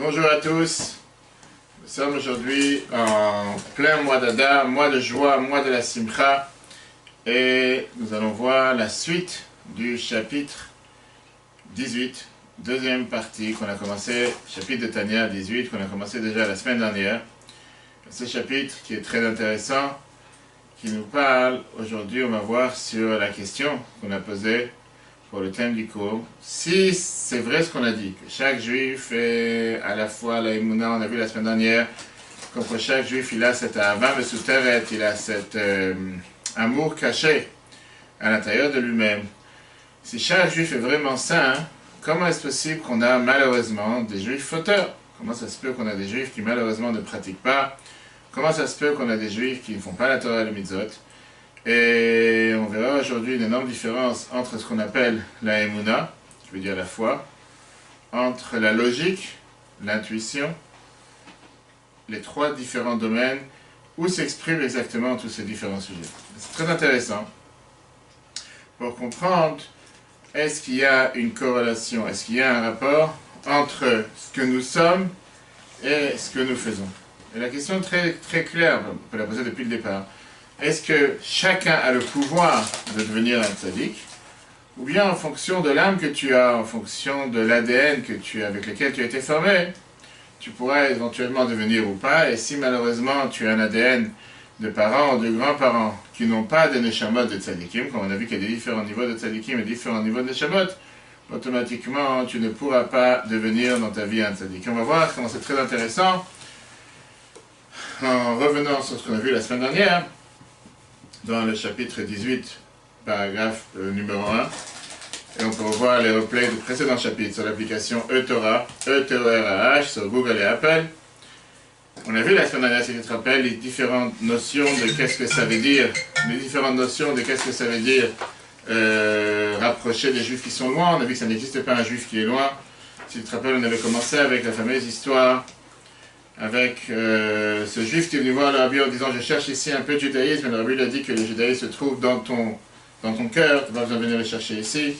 Bonjour à tous, nous sommes aujourd'hui en plein mois d'Adar, mois de joie, mois de la Simcha, et nous allons voir la suite du chapitre 18, deuxième partie qu'on a commencé, chapitre de Tania 18, qu'on a commencé déjà la semaine dernière. Ce chapitre qui est très intéressant, qui nous parle, aujourd'hui on va voir sur la question qu'on a posée pour le thème du cours. Si c'est vrai ce qu'on a dit, que chaque juif est à la fois la Emouna, on a vu la semaine dernière, comme que chaque juif il a cet Ahava Mesuteret, il a cet amour caché à l'intérieur de lui-même. Si chaque juif est vraiment saint, comment est-ce possible qu'on a malheureusement des juifs fauteurs? Comment ça se peut qu'on a des juifs qui malheureusement ne pratiquent pas? Comment ça se peut qu'on a des juifs qui ne font pas la Torah et le mitzvot? Et on verra aujourd'hui une énorme différence entre ce qu'on appelle la Emouna, qui veut dire la foi, entre la logique, l'intuition, les trois différents domaines où s'expriment exactement tous ces différents sujets. C'est très intéressant pour comprendre est-ce qu'il y a une corrélation, est-ce qu'il y a un rapport entre ce que nous sommes et ce que nous faisons. Et la question est très claire, on peut la poser depuis le départ. Est-ce que chacun a le pouvoir de devenir un tzaddik, ou bien en fonction de l'âme que tu as, en fonction de l'ADN avec lequel tu as été formé, tu pourrais éventuellement devenir ou pas, et si malheureusement tu as un ADN de parents ou de grands-parents qui n'ont pas de neshamot de tzaddikim, comme on a vu qu'il y a des différents niveaux de tzaddikim et différents niveaux de neshamot, automatiquement tu ne pourras pas devenir dans ta vie un tzaddik. On va voir comment c'est très intéressant, en revenant sur ce qu'on a vu la semaine dernière, dans le chapitre 18, paragraphe numéro 1, et on peut revoir les replays du précédent chapitre sur l'application eTorah, E-T-O-R-A-H, sur Google et Apple. On a vu la semaine dernière, si tu te rappelles, les différentes notions de qu'est-ce que ça veut dire, rapprocher des juifs qui sont loin. On a vu que ça n'existe pas un juif qui est loin. Si tu te rappelles, on avait commencé avec la fameuse histoire avec ce juif qui est venu voir le rabbi en disant « Je cherche ici un peu de judaïsme », et le rabbi lui a dit que le judaïsme se trouve dans ton cœur, tu n'as pas besoin de venir le chercher ici.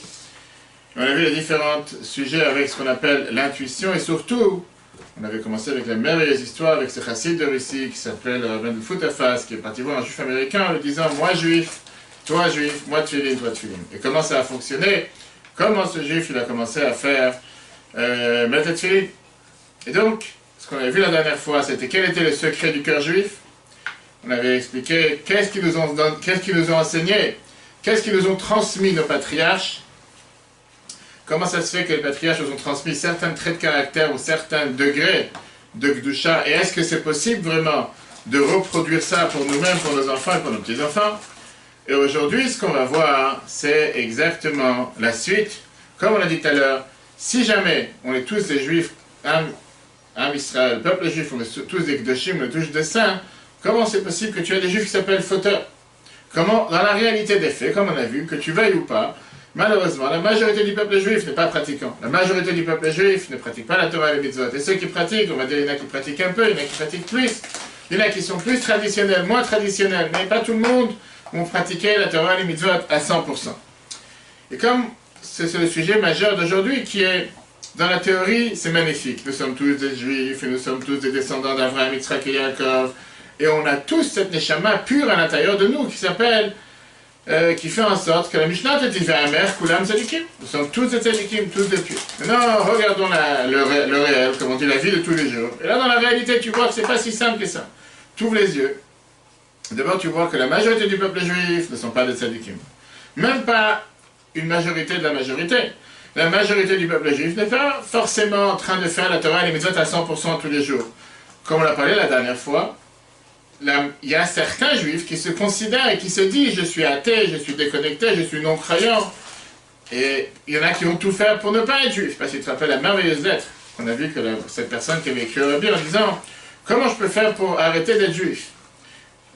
Et on a vu les différents sujets avec ce qu'on appelle l'intuition, et surtout, on avait commencé avec la merveilleuse histoire avec ce chassid de Russie qui s'appelle Rabbi Foutafas, qui est parti voir un juif américain en lui disant « Moi juif, moi tefillin, toi tefillin ». Et comment ça a fonctionné? Comment ce juif il a commencé à faire mettre le tefillin? Et donc, ce qu'on avait vu la dernière fois, c'était quel était le secret du cœur juif. On avait expliqué qu'est-ce qu'ils nous ont enseigné, qu'est-ce qu'ils nous ont transmis nos patriarches, comment ça se fait que les patriarches nous ont transmis certains traits de caractère ou certains degrés de Gdusha, et est-ce que c'est possible vraiment de reproduire ça pour nous-mêmes, pour nos enfants et pour nos petits-enfants. Et aujourd'hui, ce qu'on va voir, c'est exactement la suite. Comme on a dit tout à l'heure, si jamais on est tous des juifs, Israël, le peuple juif, on est tous des Gdoshim, on est tous des saints, comment c'est possible que tu aies des juifs qui s'appellent fauteurs? Comment, dans la réalité des faits, comme on a vu, que tu veuilles ou pas, malheureusement, la majorité du peuple juif n'est pas pratiquant. La majorité du peuple juif ne pratique pas la Torah et les mitzvot. Et ceux qui pratiquent, on va dire, il y en a qui pratiquent un peu, il y en a qui pratiquent plus, il y en a qui sont plus traditionnels, moins traditionnels, mais pas tout le monde vont pratiquer la Torah et les mitzvot à 100%. Et comme c'est le sujet majeur d'aujourd'hui qui est dans la théorie, c'est magnifique. Nous sommes tous des juifs, et nous sommes tous des descendants d'Abraham, Yitzhak et Yaakov, et on a tous cette neshama pure à l'intérieur de nous, qui s'appelle, qui fait en sorte que la Mishnah te dit V'amer kulam tzadikim. Nous sommes tous des tzadikim, tous des pieux. Maintenant, regardons le réel, comme on dit, la vie de tous les jours. Et là, dans la réalité, tu vois que c'est pas si simple que ça. Tu ouvres les yeux. D'abord, tu vois que la majorité du peuple juif ne sont pas des tzadikim. Même pas une majorité de la majorité. La majorité du peuple juif n'est pas forcément en train de faire la Torah et les mitzvot à 100% tous les jours. Comme on l'a parlé la dernière fois, il y a certains juifs qui se considèrent et qui se disent « je suis athée, je suis déconnecté, je suis non-croyant ». Et il y en a qui vont tout faire pour ne pas être juif. Parce que tu te rappelles la merveilleuse lettre qu'on a vu que cette personne qui avait écrit au rabbi en disant « comment je peux faire pour arrêter d'être juif ?»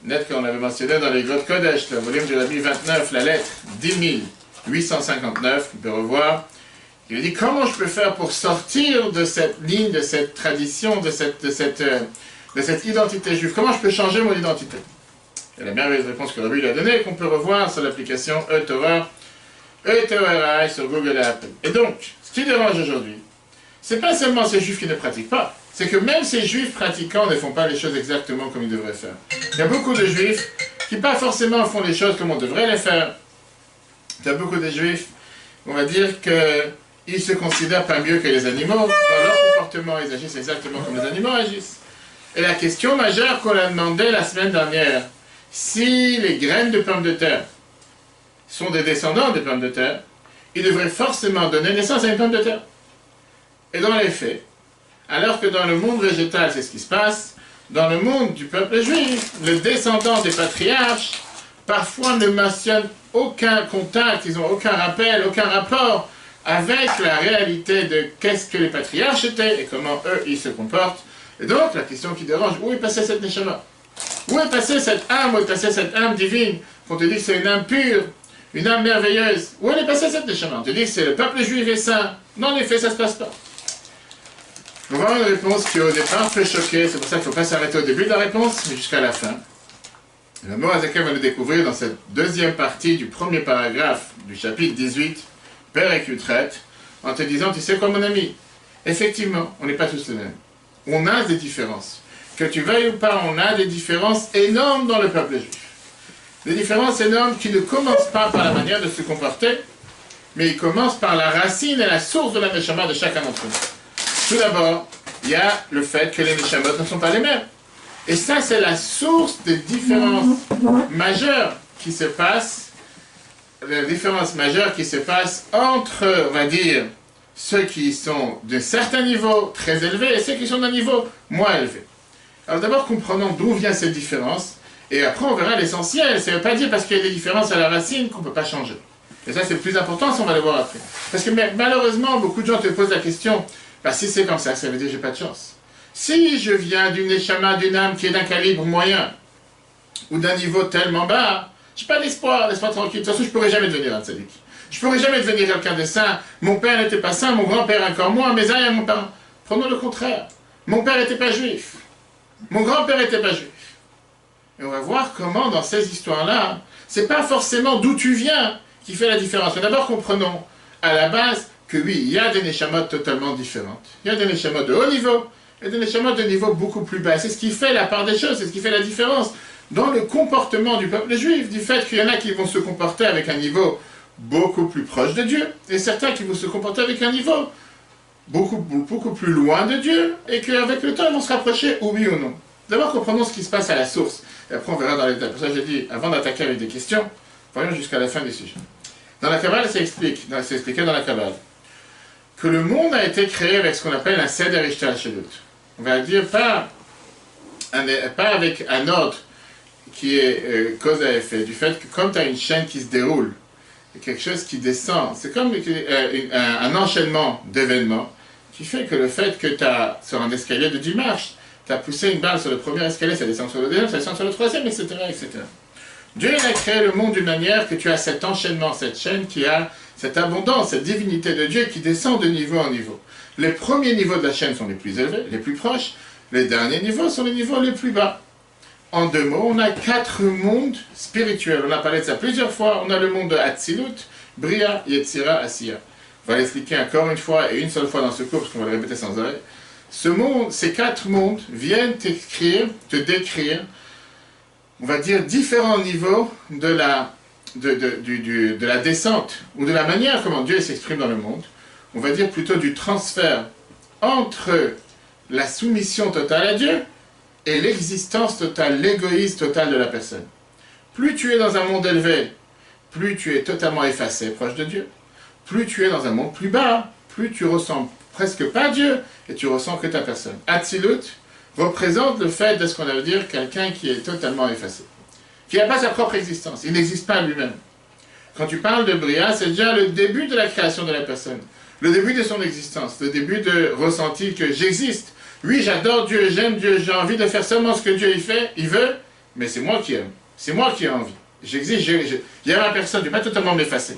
Lettre qu'on avait mentionnée dans les Grottes Kodesh, le volume du rabbi 29, la lettre 10 859, qu'on peut revoir. Il dit comment je peux faire pour sortir de cette ligne, de cette tradition, de cette identité juive. Comment je peux changer mon identité? Et la merveilleuse réponse que Rabbi lui a donnée, qu'on peut revoir sur l'application eTorah, E-T-O-R-A-H sur Google et Apple. Et donc, ce qui dérange aujourd'hui, c'est pas seulement ces juifs qui ne pratiquent pas, c'est que même ces juifs pratiquants ne font pas les choses exactement comme ils devraient faire. Il y a beaucoup de juifs qui pas forcément font les choses comme on devrait les faire. Il y a beaucoup de juifs, on va dire qu'ils se considèrent pas mieux que les animaux. Dans leur comportement, ils agissent exactement comme les animaux agissent. Et la question majeure qu'on a demandé la semaine dernière, si les graines de pommes de terre sont des descendants des pommes de terre, ils devraient forcément donner naissance à une pomme de terre. Et dans les faits, alors que dans le monde végétal, c'est ce qui se passe, dans le monde du peuple juif, le descendant des patriarches, parfois ne mentionne aucun contact, ils n'ont aucun rappel, aucun rapport avec la réalité de qu'est-ce que les patriarches étaient et comment eux, ils se comportent. Et donc, la question qui dérange, où est passée cette neshama? Où est passée cette âme? Où est passée cette âme divine? On te dit que c'est une âme pure, une âme merveilleuse. Où elle est passée cette neshama? On te dit que c'est le peuple juif et saint. Non, en effet, ça ne se passe pas. On va avoir une réponse qui au départ peut choquer, c'est pour ça qu'il ne faut pas s'arrêter au début de la réponse, mais jusqu'à la fin. Le mot Azakel va le découvrir dans cette deuxième partie du premier paragraphe du chapitre 18, Père et Qutret, en te disant, tu sais quoi mon ami? Effectivement, on n'est pas tous les mêmes. On a des différences. Que tu veuilles ou pas, on a des différences énormes dans le peuple juif. Des différences énormes qui ne commencent pas par la manière de se comporter, mais ils commencent par la racine et la source de la neshama de chacun d'entre nous. Tout d'abord, il y a le fait que les neshamot ne sont pas les mêmes. Et ça, c'est la source des différences majeures qui se passent, les différences majeures qui se passent entre, on va dire, ceux qui sont d'un certain niveau très élevé et ceux qui sont d'un niveau moins élevé. Alors d'abord, comprenons d'où vient cette différence, et après on verra l'essentiel. Ça ne veut pas dire parce qu'il y a des différences à la racine qu'on ne peut pas changer. Et ça, c'est le plus important, ça on va le voir après. Parce que malheureusement, beaucoup de gens te posent la question, bah, si c'est comme ça veut dire que j'ai pas de chance. Si je viens d'une neshama, d'une âme qui est d'un calibre moyen, ou d'un niveau tellement bas, j'ai pas d'espoir, laisse-moi tranquille. De toute façon, je pourrais jamais devenir un tzaddik. Je pourrais jamais devenir quelqu'un de saint. Mon père n'était pas saint, mon grand-père encore moins, mes aïeux, mon père. Prenons le contraire. Mon père n'était pas juif. Mon grand-père n'était pas juif. Et on va voir comment, dans ces histoires-là, c'est pas forcément d'où tu viens qui fait la différence. Mais d'abord, comprenons à la base que oui, il y a des neshamot totalement différentes. Il y a des neshamot de haut niveau et des neshamot de niveau beaucoup plus bas. C'est ce qui fait la part des choses, c'est ce qui fait la différence dans le comportement du peuple juif, du fait qu'il y en a qui vont se comporter avec un niveau beaucoup plus proche de Dieu, et certains qui vont se comporter avec un niveau beaucoup plus loin de Dieu, et qu'avec le temps, ils vont se rapprocher, oui ou non. D'abord, comprenons ce qui se passe à la source, et après on verra dans les détails. Pour ça, j'ai dit, avant d'attaquer avec des questions, voyons jusqu'à la fin du sujet. Dans la Kabbale, c'est expliqué dans la Kabbale, que le monde a été créé avec ce qu'on appelle un Seder Ishtalshelut. On va dire, pas avec un ordre qui est cause à effet, du fait que comme tu as une chaîne qui se déroule, quelque chose qui descend, c'est comme un enchaînement d'événements qui fait que le fait que tu as, sur un escalier de 10 marches, tu as poussé une balle sur le premier escalier, ça descend sur le deuxième, ça descend sur le troisième, etc. etc. Dieu a créé le monde d'une manière que tu as cet enchaînement, cette chaîne qui a cette abondance, cette divinité de Dieu qui descend de niveau en niveau. Les premiers niveaux de la chaîne sont les plus élevés, les plus proches, les derniers niveaux sont les niveaux les plus bas. En deux mots, on a 4 mondes spirituels. On a parlé de ça plusieurs fois. On a le monde de Hatzilut, Bria, Yetzira, Asiya. On va l'expliquer encore une fois et une seule fois dans ce cours, parce qu'on va le répéter sans arrêt. Ces 4 mondes viennent te décrire, on va dire, différents niveaux de la descente, ou de la manière comment Dieu s'exprime dans le monde. On va dire plutôt du transfert entre la soumission totale à Dieu et l'existence totale, l'égoïsme total de la personne. Plus tu es dans un monde élevé, plus tu es totalement effacé, proche de Dieu. Plus tu es dans un monde plus bas, plus tu ressens presque pas Dieu, et tu ressens que ta personne. Hatzilut représente le fait de ce qu'on veut dire quelqu'un qui est totalement effacé, qui n'a pas sa propre existence, il n'existe pas lui-même. Quand tu parles de Bria, c'est déjà le début de la création de la personne, le début de son existence, le début de ressentir que j'existe. Oui, j'adore Dieu, j'aime Dieu, j'ai envie de faire seulement ce que Dieu il veut, mais c'est moi qui aime, c'est moi qui ai envie. J'existe, il y a ma personne, je ne vais pas totalement m'effacer.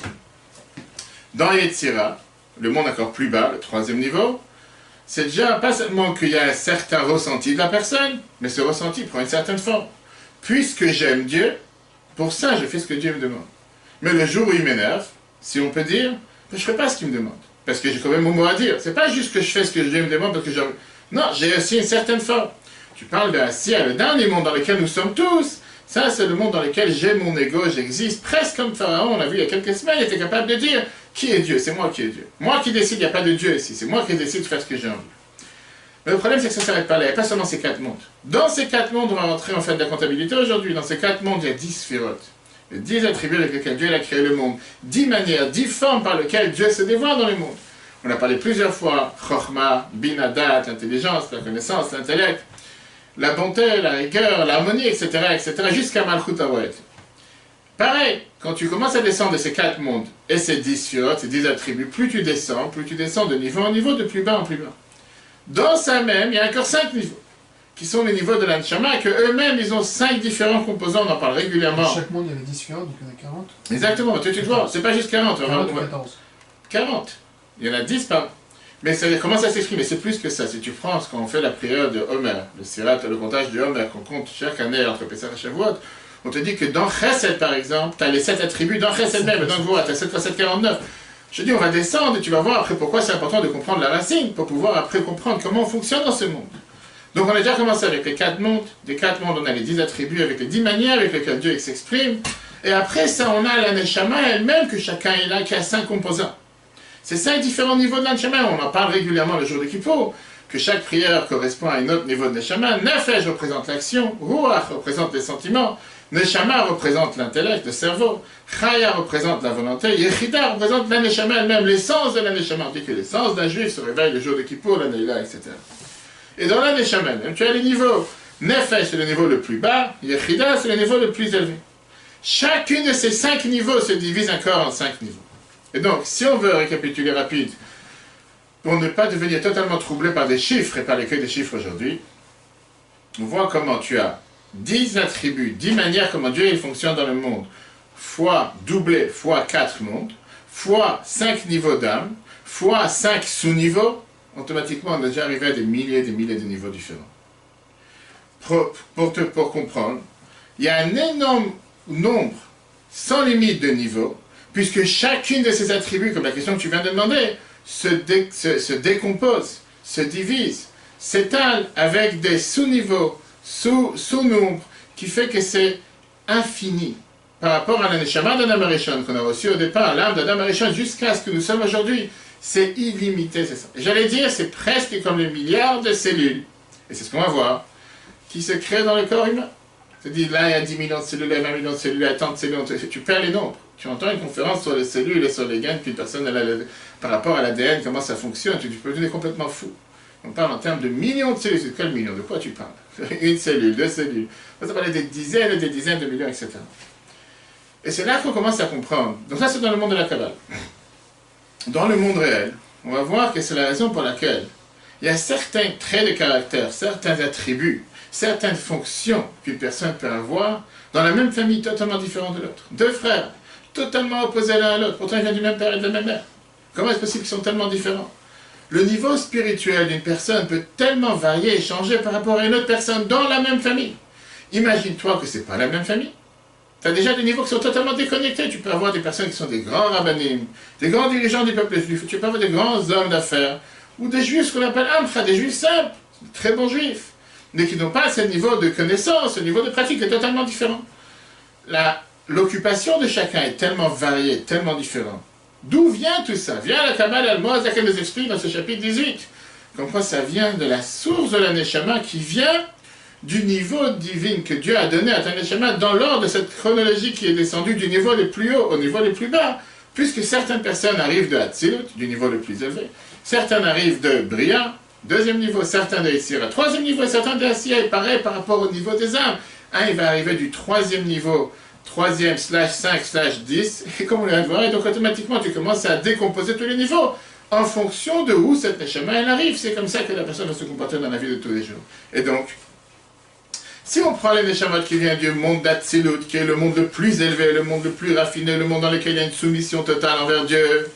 Dans Yetzira, le monde encore plus bas, le 3e niveau, c'est déjà pas seulement qu'il y a un certain ressenti de la personne, mais ce ressenti prend une certaine forme. Puisque j'aime Dieu, pour ça je fais ce que Dieu me demande. Mais le jour où il m'énerve, si on peut dire, je ne fais pas ce qu'il me demande. parce que j'ai quand même mon mot à dire. C'est pas juste que je fais ce que Dieu me demande parce que j'ai... Non, j'ai aussi une certaine forme. Tu parles de Assia, le dernier monde dans lequel nous sommes tous. Ça, c'est le monde dans lequel j'ai mon ego, j'existe. Presque comme Pharaon, on l'a vu il y a quelques semaines, il était capable de dire qui est Dieu, c'est moi qui est Dieu. Moi qui décide, il n'y a pas de Dieu ici. C'est moi qui décide de faire ce que j'ai envie. Mais le problème, c'est que ça ne s'arrête pas là. Il n'y a pas seulement ces 4 mondes. Dans ces 4 mondes, on va rentrer en fait de la comptabilité aujourd'hui. Dans ces 4 mondes, il y a 10 sphérotes. Les 10 attributs avec lesquels Dieu a créé le monde. 10 manières, 10 formes par lesquelles Dieu se dévoile dans le monde. On a parlé plusieurs fois. Chokhmah, Binadat, l'intelligence, la connaissance, l'intellect, la bonté, la rigueur, l'harmonie, etc., etc., jusqu'à Malchut Hawaït. Pareil, quand tu commences à descendre de ces 4 mondes et ces 10 sphérotes, ces 10 attributs, plus tu descends de niveau en niveau, de plus bas en plus bas. Dans ça même, il y a encore 5 niveaux, qui sont les niveaux de l'Anshama, et qu'eux-mêmes, ils ont 5 différents composants, on en parle régulièrement. Dans chaque monde, il y a les 10 sphérotes, donc il y en a 40. Exactement, tu vois, c'est pas juste 40. 40 ou 14. 40. Il y en a 10 par... Mais ça commence à s'exprimer, c'est plus que ça. Si tu prends ce qu'on fait la prière de Homer, le Sirat, le comptage de Homer, qu'on compte chaque année entre Pessah et Shavuot, on te dit que dans Chesed, par exemple, tu as les 7 attributs, dans Chesed même, dans Gvoura, tu as 7 x 7, 49. Je dis, on va descendre et tu vas voir après pourquoi c'est important de comprendre la racine, pour pouvoir après comprendre comment on fonctionne dans ce monde. Donc on a déjà commencé avec les 4 mondes. Des 4 mondes, on a les 10 attributs avec les 10 manières avec lesquelles Dieu s'exprime. Et après ça, on a la Neshama elle-même que chacun est là, qui a 5 composants. C'est 5 différents niveaux de la Neshama. On en parle régulièrement le jour de Kippour, que chaque prière correspond à un autre niveau de Neshama. Nefesh représente l'action, Ruach représente les sentiments, Neshama représente l'intellect, le cerveau, Chaya représente la volonté, Yechida représente la Neshama elle-même, l'essence de la Neshama. On dit que l'essence d'un juif se réveille le jour de Kippour, la Neila, etc. Et dans la Neshama même, tu as les niveaux. Nefesh, c'est le niveau le plus bas, Yechida, c'est le niveau le plus élevé. Chacune de ces 5 niveaux se divise encore en 5 niveaux. Et donc, si on veut récapituler rapide, pour ne pas devenir totalement troublé par des chiffres et par les des chiffres aujourd'hui, on voit comment tu as 10 attributs, 10 manières comment Dieu il fonctionne dans le monde, fois doublé, fois 4 mondes, fois 5 niveaux d'âme, fois 5 sous-niveaux, automatiquement on est déjà arrivé à des milliers de niveaux différents. Pour comprendre, il y a un énorme nombre, sans limite de niveaux, puisque chacune de ces attributs, comme la question que tu viens de demander, se décompose, se divise, s'étale avec des sous-niveaux, sous-nombres, qui fait que c'est infini. Par rapport à la Neshama d'Adam Arishon qu'on a reçu au départ, l'âme d'Adam Arishon, jusqu'à ce que nous sommes aujourd'hui, c'est illimité, c'est ça. J'allais dire, c'est presque comme les milliards de cellules, et c'est ce qu'on va voir, qui se créent dans le corps humain. C'est-à-dire, là, il y a 10 millions de cellules, il y a 20 millions de cellules, il y a tant de cellules, tu perds les nombres. Tu entends une conférence sur les cellules et sur les gains qu'une personne, par rapport à l'ADN, comment ça fonctionne, tu peux devenir complètement fou. On parle en termes de millions de cellules. Quel million? De quoi tu parles? Une cellule, 2 cellules. On va parler des dizaines et des dizaines de millions, etc. Et c'est là qu'on commence à comprendre. Donc ça, c'est dans le monde de la Kabbale. Dans le monde réel, on va voir que c'est la raison pour laquelle il y a certains traits de caractère, certains attributs, certaines fonctions qu'une personne peut avoir dans la même famille totalement différente de l'autre. 2 frères, totalement opposés l'un à l'autre, pourtant ils viennent du même père et de la même mère. Comment est-ce possible qu'ils sont tellement différents? Le niveau spirituel d'une personne peut tellement varier et changer par rapport à une autre personne dans la même famille. Imagine-toi que ce n'est pas la même famille. Tu as déjà des niveaux qui sont totalement déconnectés. Tu peux avoir des personnes qui sont des grands rabbinim, des grands dirigeants du peuple juif, tu peux avoir des grands hommes d'affaires, ou des juifs, ce qu'on appelle amcha, des juifs simples, des très bons juifs, mais qui n'ont pas ce niveau de connaissance, ce niveau de pratique est totalement différent. L'occupation de chacun est tellement variée, tellement différente. D'où vient tout ça? Vient la Kabbale al-Moaz, qu'elle nous explique dans ce chapitre 18. Comme quoi ça vient de la source de la Neshama qui vient du niveau divin que Dieu a donné à ta Neshama dans l'ordre de cette chronologie qui est descendue du niveau le plus haut au niveau le plus bas. Puisque certaines personnes arrivent de Hatzilut, du niveau le plus élevé. Certaines arrivent de Bria, 2e niveau, certains de Yetzira, 3e niveau, et certains de Asiya, et pareil par rapport au niveau des âmes. Un, il va arriver du 3e niveau, 3e/5/10, et comme on vient de voir, et donc automatiquement tu commences à décomposer tous les niveaux, en fonction de où cette Neshama elle arrive. C'est comme ça que la personne va se comporter dans la vie de tous les jours. Et donc, si on prend les Neshamot qui viennent du monde d'Atsilut, qui est le monde le plus élevé, le monde le plus raffiné, le monde dans lequel il y a une soumission totale envers Dieu,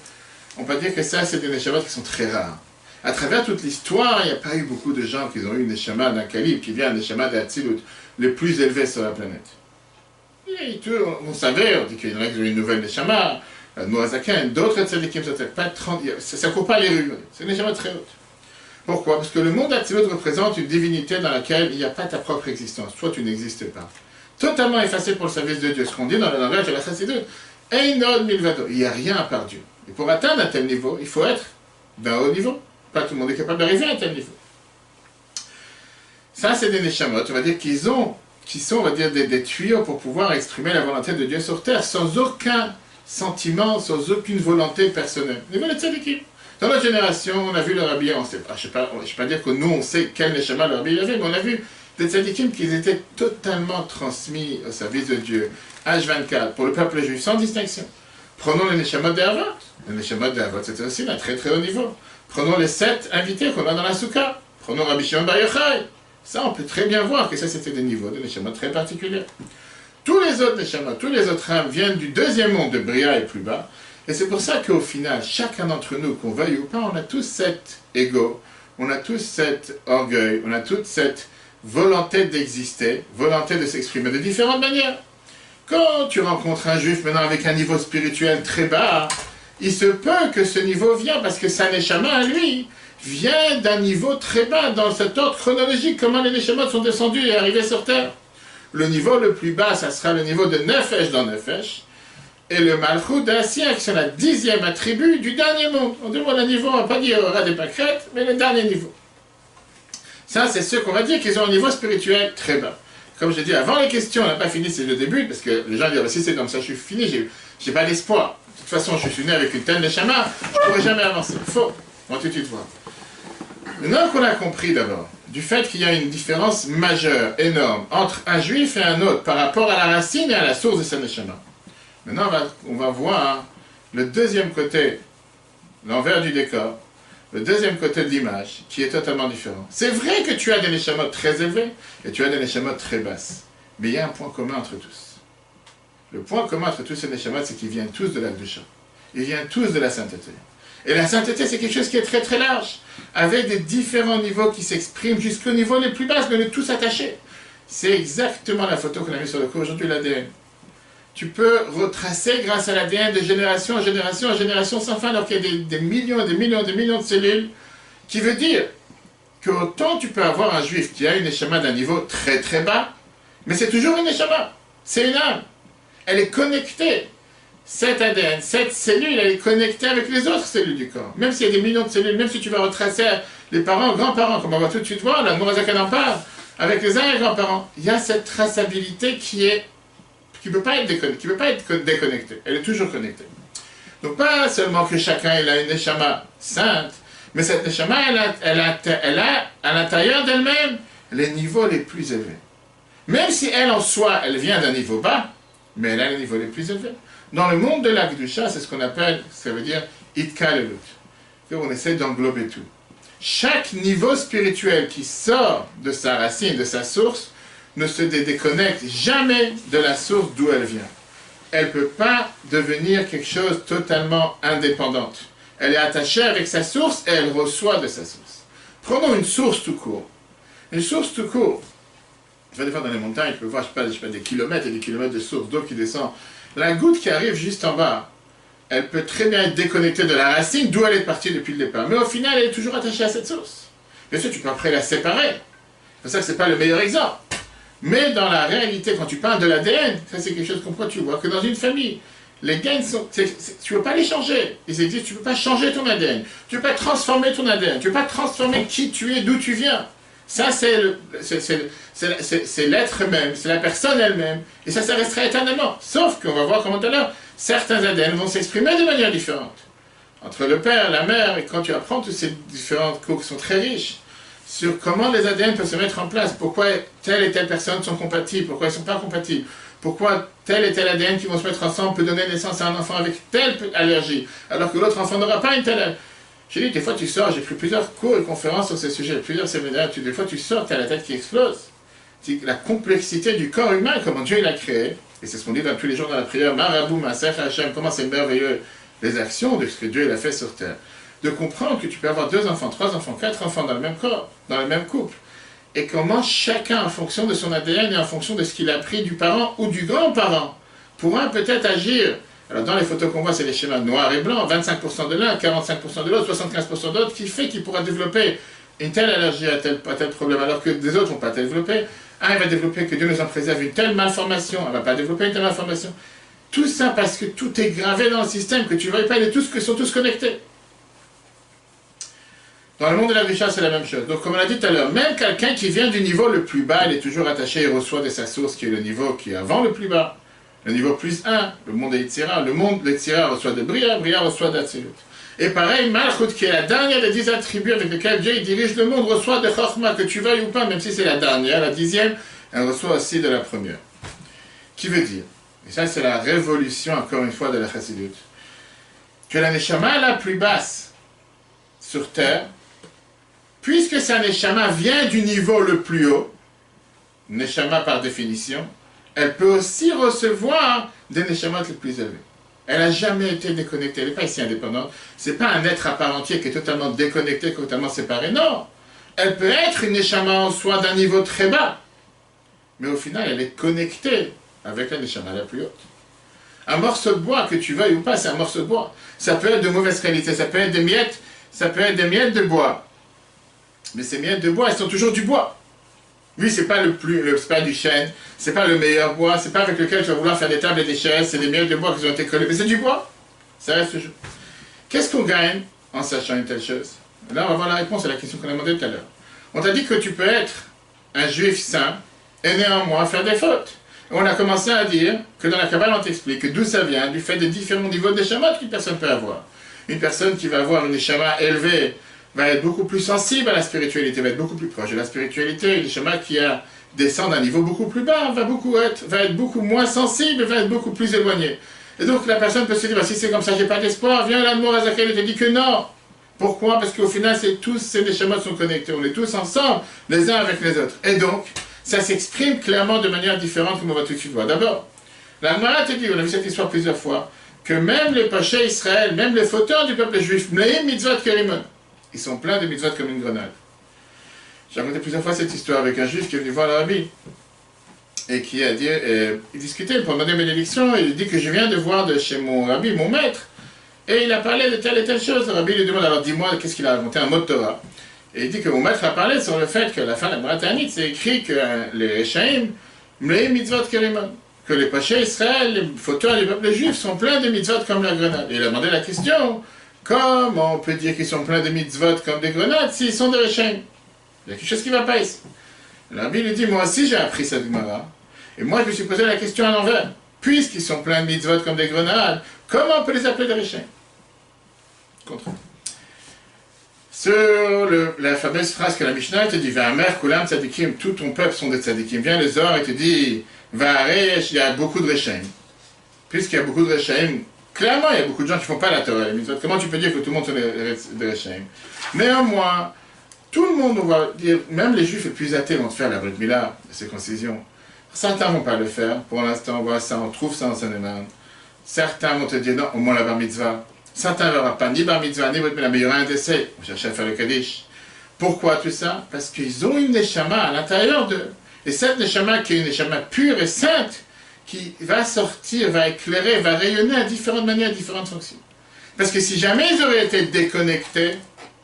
on peut dire que ça, c'est des Neshamot qui sont très rares. À travers toute l'histoire, il n'y a pas eu beaucoup de gens qui ont eu une Neshama d'un calibre qui vient un Neshama d'Atsilut, le plus élevé sur la planète. Et tout, on savait, on dit qu'il y en a qui ont eu une nouvelle Neshama, Moazaken, d'autres tzadikim, ça ne court pas les rues, c'est une neshama très haute. Pourquoi? Parce que le monde Atzilut représente une divinité dans laquelle il n'y a pas ta propre existence, toi tu n'existes pas. Totalement effacé pour le service de Dieu, ce qu'on dit dans le langage de la Chassidut, Einod milvado, il n'y a rien à part Dieu. Et pour atteindre un tel niveau, il faut être d'un haut niveau. Pas tout le monde est capable d'arriver à un tel niveau. Ça, c'est des neshamot, on va dire qui sont, on va dire, des tuyaux pour pouvoir exprimer la volonté de Dieu sur terre, sans aucun sentiment, sans aucune volonté personnelle. Les volontés tzadikim. Dans notre génération, on a vu le rabbi, on sait pas, je ne vais pas dire que nous, on sait quel neshama le rabbi avait, mais on a vu des tzadikim qui étaient totalement transmis au service de Dieu, H24, pour le peuple juif, sans distinction. Prenons les neshamot de Havot. Les neshamot de Havot, c'était aussi d'un très très haut niveau. Prenons les 7 invités qu'on a dans la soukha. Prenons Rabbi Shimon Bar Yochai. Ça, on peut très bien voir que ça, c'était des niveaux de neshamot très particuliers. Tous les autres neshamot, tous les autres âmes viennent du deuxième monde de Bria et plus bas. Et c'est pour ça qu'au final, chacun d'entre nous, qu'on veuille ou pas, on a tous cet ego, on a tous cet orgueil, on a toute cette volonté d'exister, volonté de s'exprimer de différentes manières. Quand tu rencontres un juif maintenant avec un niveau spirituel très bas, il se peut que ce niveau vienne parce que sa neshama à lui vient d'un niveau très bas dans cet ordre chronologique, comment les neshamot sont descendus et arrivés sur terre. Le niveau le plus bas, ça sera le niveau de Nefesh dans Nefesh, et le Malchut d'Assia, qui sont la 10e attribut du dernier monde. On demande un niveau, on ne va pas dire aura des pâquerettes, mais le dernier niveau. Ça, c'est ceux qu'on va dire qu'ils ont un niveau spirituel très bas. Comme je dis, avant les questions, on n'a pas fini, c'est le début, parce que les gens disent, si c'est comme ça, je suis fini, j'ai pas d'espoir. De toute façon, je suis né avec une telle neshama, je ne pourrai jamais avancer. Faux. On va tout de suite voir. Maintenant qu'on a compris d'abord, du fait qu'il y a une différence majeure, énorme, entre un juif et un autre, par rapport à la racine et à la source de sa neshama. Maintenant, on va voir le deuxième côté, l'envers du décor, le deuxième côté de l'image, qui est totalement différent. C'est vrai que tu as des neshamot très élevés, et tu as des neshamot très basses. Mais il y a un point commun entre tous. Le point commun entre tous ces neshamot, c'est qu'ils viennent tous de la Kedusha. Ils viennent tous de la sainteté. Et la sainteté, c'est quelque chose qui est très très large, avec des différents niveaux qui s'expriment jusqu'au niveau les plus bas, mais le tous attaché. C'est exactement la photo qu'on a mise sur le cours aujourd'hui, l'ADN. Tu peux retracer grâce à l'ADN de génération en génération en génération sans fin, alors qu'il y a des millions et des millions et des millions de cellules, qui veut dire qu'autant tu peux avoir un juif qui a une neshama d'un niveau très très bas, mais c'est toujours une neshama, c'est une âme. Elle est connectée. Cet ADN, cette cellule, elle est connectée avec les autres cellules du corps. Même s'il y a des millions de cellules, même si tu vas retracer les parents, grands-parents, comme on va tout de suite voir, la Mourazakan en parle, avec les arrière-grands-parents, il y a cette traçabilité qui ne peut pas être déconnectée. Elle est toujours connectée. Donc pas seulement que chacun il a une neshama sainte, mais cette neshama, elle a à l'intérieur d'elle-même les niveaux les plus élevés. Même si elle en soi, elle vient d'un niveau bas, mais elle a les niveaux les plus élevés. Dans le monde de la Kedusha, c'est ce qu'on appelle, ça veut dire Itkalelut. On essaie d'englober tout. Chaque niveau spirituel qui sort de sa racine, de sa source, ne se déconnecte jamais de la source d'où elle vient. Elle ne peut pas devenir quelque chose totalement indépendante. Elle est attachée avec sa source et elle reçoit de sa source. Prenons une source tout court. Une source tout court. Tu vas des fois dans les montagnes, tu peux voir, je sais pas, des kilomètres et des kilomètres de source d'eau qui descend. La goutte qui arrive juste en bas, elle peut très bien être déconnectée de la racine d'où elle est partie depuis le départ. Mais au final, elle est toujours attachée à cette source. Bien sûr, tu peux après la séparer. C'est pour ça que ce n'est pas le meilleur exemple. Mais dans la réalité, quand tu parles de l'ADN, ça c'est quelque chose comme quoi tu vois que dans une famille, les gènes sont... tu ne peux pas les changer. Ils existent, tu ne peux pas changer ton ADN. Tu ne peux pas transformer ton ADN. Tu ne peux pas transformer qui tu es, d'où tu viens. Ça, c'est l'être même, c'est la personne elle-même. Et ça restera éternellement. Sauf qu'on va voir comment tout à l'heure, certains ADN vont s'exprimer de manière différente. Entre le père, la mère, et quand tu apprends tous ces différents cours qui sont très riches, sur comment les ADN peuvent se mettre en place, pourquoi telle et telle personne sont compatibles, pourquoi ils ne sont pas compatibles, pourquoi tel et tel ADN qui vont se mettre ensemble peut donner naissance à un enfant avec telle allergie, alors que l'autre enfant n'aura pas une telle allergie. J'ai dit, des fois tu sors, j'ai pris plusieurs cours et conférences sur ce sujet, plusieurs séminaires, des fois tu sors, tu as la tête qui explose. C'est la complexité du corps humain, comment Dieu l'a créé, et c'est ce qu'on dit dans tous les jours dans la prière, Marabou, Maser, Hachem, comment c'est merveilleux, les actions de ce que Dieu a fait sur terre. De comprendre que tu peux avoir 2 enfants, 3 enfants, 4 enfants dans le même corps, dans le même couple, et comment chacun, en fonction de son ADN et en fonction de ce qu'il a appris du parent ou du grand-parent, pourra peut-être agir Alors dans les photos qu'on voit, c'est les schémas noirs et blancs, 25% de l'un, 45% de l'autre, 75% de l'autre, qui fait qu'il pourra développer une telle allergie à tel problème, alors que des autres ne vont pas développer. Un, il va développer, que Dieu nous en préserve, une telle malformation, elle ne va pas développer une telle malformation. Tout ça parce que tout est gravé dans le système, que tu ne vois pas, ils sont tous connectés. Dans le monde de la richesse, c'est la même chose. Donc, comme on l'a dit tout à l'heure, même quelqu'un qui vient du niveau le plus bas, il est toujours attaché et reçoit de sa source, qui est le niveau qui est avant le plus bas. Le niveau plus 1, le monde d'Etzira. Le monde d'Etzira reçoit de Bria, Bria reçoit d'Atzilut. Et pareil, Malchut, qui est la dernière des 10 attributs avec lesquels Dieu dirige le monde, reçoit de Chochma, que tu veuilles ou pas, même si c'est la dernière, la 10e, elle reçoit aussi de la première. Qui veut dire, et ça c'est la révolution, encore une fois, de la Chassidut, que la Neshama la plus basse sur terre, puisque sa Neshama vient du niveau le plus haut, Neshama par définition, elle peut aussi recevoir des Neshamot les plus élevés. Elle n'a jamais été déconnectée, elle n'est pas ici indépendante. Ce n'est pas un être à part entière qui est totalement déconnecté, totalement séparé, non. Elle peut être une Neshama en soi d'un niveau très bas, mais au final, elle est connectée avec la Neshama la plus haute. Un morceau de bois, que tu veuilles ou pas, c'est un morceau de bois. Ça peut être de mauvaise qualité, ça peut être des miettes, de bois. Mais ces miettes de bois, elles sont toujours du bois. Oui, c'est pas c'est pas du chêne, c'est pas le meilleur bois, c'est pas avec lequel tu vas vouloir faire des tables et des chaises, c'est des miettes de bois qui ont été collées, mais c'est du bois. Ça reste toujours. Qu'est-ce qu'on gagne en sachant une telle chose? Là, on va voir la réponse à la question qu'on a demandée tout à l'heure. On t'a dit que tu peux être un juif saint et néanmoins faire des fautes. Et on a commencé à dire que dans la Kabbale, on t'explique d'où ça vient, du fait des différents niveaux de Neshamot qu'une personne peut avoir. Une personne qui va avoir une Neshama élevée va être beaucoup plus sensible à la spiritualité, va être beaucoup plus proche de la spiritualité. Une Neshama qui descend d'un niveau beaucoup plus bas va être beaucoup moins sensible, va être beaucoup plus éloigné. Et donc la personne peut se dire, bah, si c'est comme ça, j'ai pas d'espoir, viens là de Morazakel et te dit que non. Pourquoi? Parce qu'au final, tous ces Neshamot sont connectés, on est tous ensemble, les uns avec les autres. Et donc, ça s'exprime clairement de manière différente, comme on va tout de suite voir. D'abord, la Gemara te dit, on a vu cette histoire plusieurs fois, que même les Pachés Israël, même les fauteurs du peuple juif, Mleim Mitzvot Kerimon, ils sont pleins de mitzvot comme une grenade. J'ai raconté plusieurs fois cette histoire avec un juif qui est venu voir le rabbi et qui a dit, il discutait pour demander bénédiction, et il dit que je viens de voir de chez mon rabbi, mon maître, et il a parlé de telle et telle chose. Le rabbi lui demande, alors dis-moi, qu'est-ce qu'il a raconté, un mot de Torah. Et il dit que mon maître a parlé sur le fait qu'à la fin de la Bratanit, c'est écrit que les Rechaim, Mleim Mitzvot Kerimon, que les Pachés Israël, les fauteurs du peuple juif, sont pleins de mitzvot comme la grenade. Et il a demandé la question, comment on peut dire qu'ils sont pleins de mitzvot comme des grenades s'ils sont des Rechaim? Il y a quelque chose qui ne va pas ici. Le rabbi lui dit, moi aussi j'ai appris cette Gemara, et moi je me suis posé la question à l'envers. Puisqu'ils sont pleins de mitzvot comme des grenades, comment on peut les appeler des Rechaim? Contraire. Sur la fameuse phrase que la Mishnah te dit, Va'amer kulam tzadikim, tout ton peuple sont des tzadikim. Vient le Zohar et te dit, Va'aresh, il y a beaucoup de Rechaim. Puisqu'il y a beaucoup de Rechaim, clairement il y a beaucoup de gens qui ne font pas la Torah, les mitzvot. Comment tu peux dire que tout le monde sont des Rechaim? Néanmoins, tout le monde, on va dire, même les juifs les plus athées vont faire la Brit Mila, la circoncision. Certains ne vont pas le faire. Pour l'instant, on voit ça, on trouve ça en Seine-et-Marne. Certains vont te dire, non, au moins la Bar Mitzvah. Certains ne verront pas ni Bar Mitzvah, ni Brit Mila, mais il y aura un décès. On cherche à faire le Kaddish. Pourquoi tout ça? Parce qu'ils ont une Neshama à l'intérieur d'eux. Et cette Neshama, qui est une Neshama pure et sainte, qui va sortir, va éclairer, va rayonner à différentes manières, à différentes fonctions. Parce que si jamais ils auraient été déconnectés,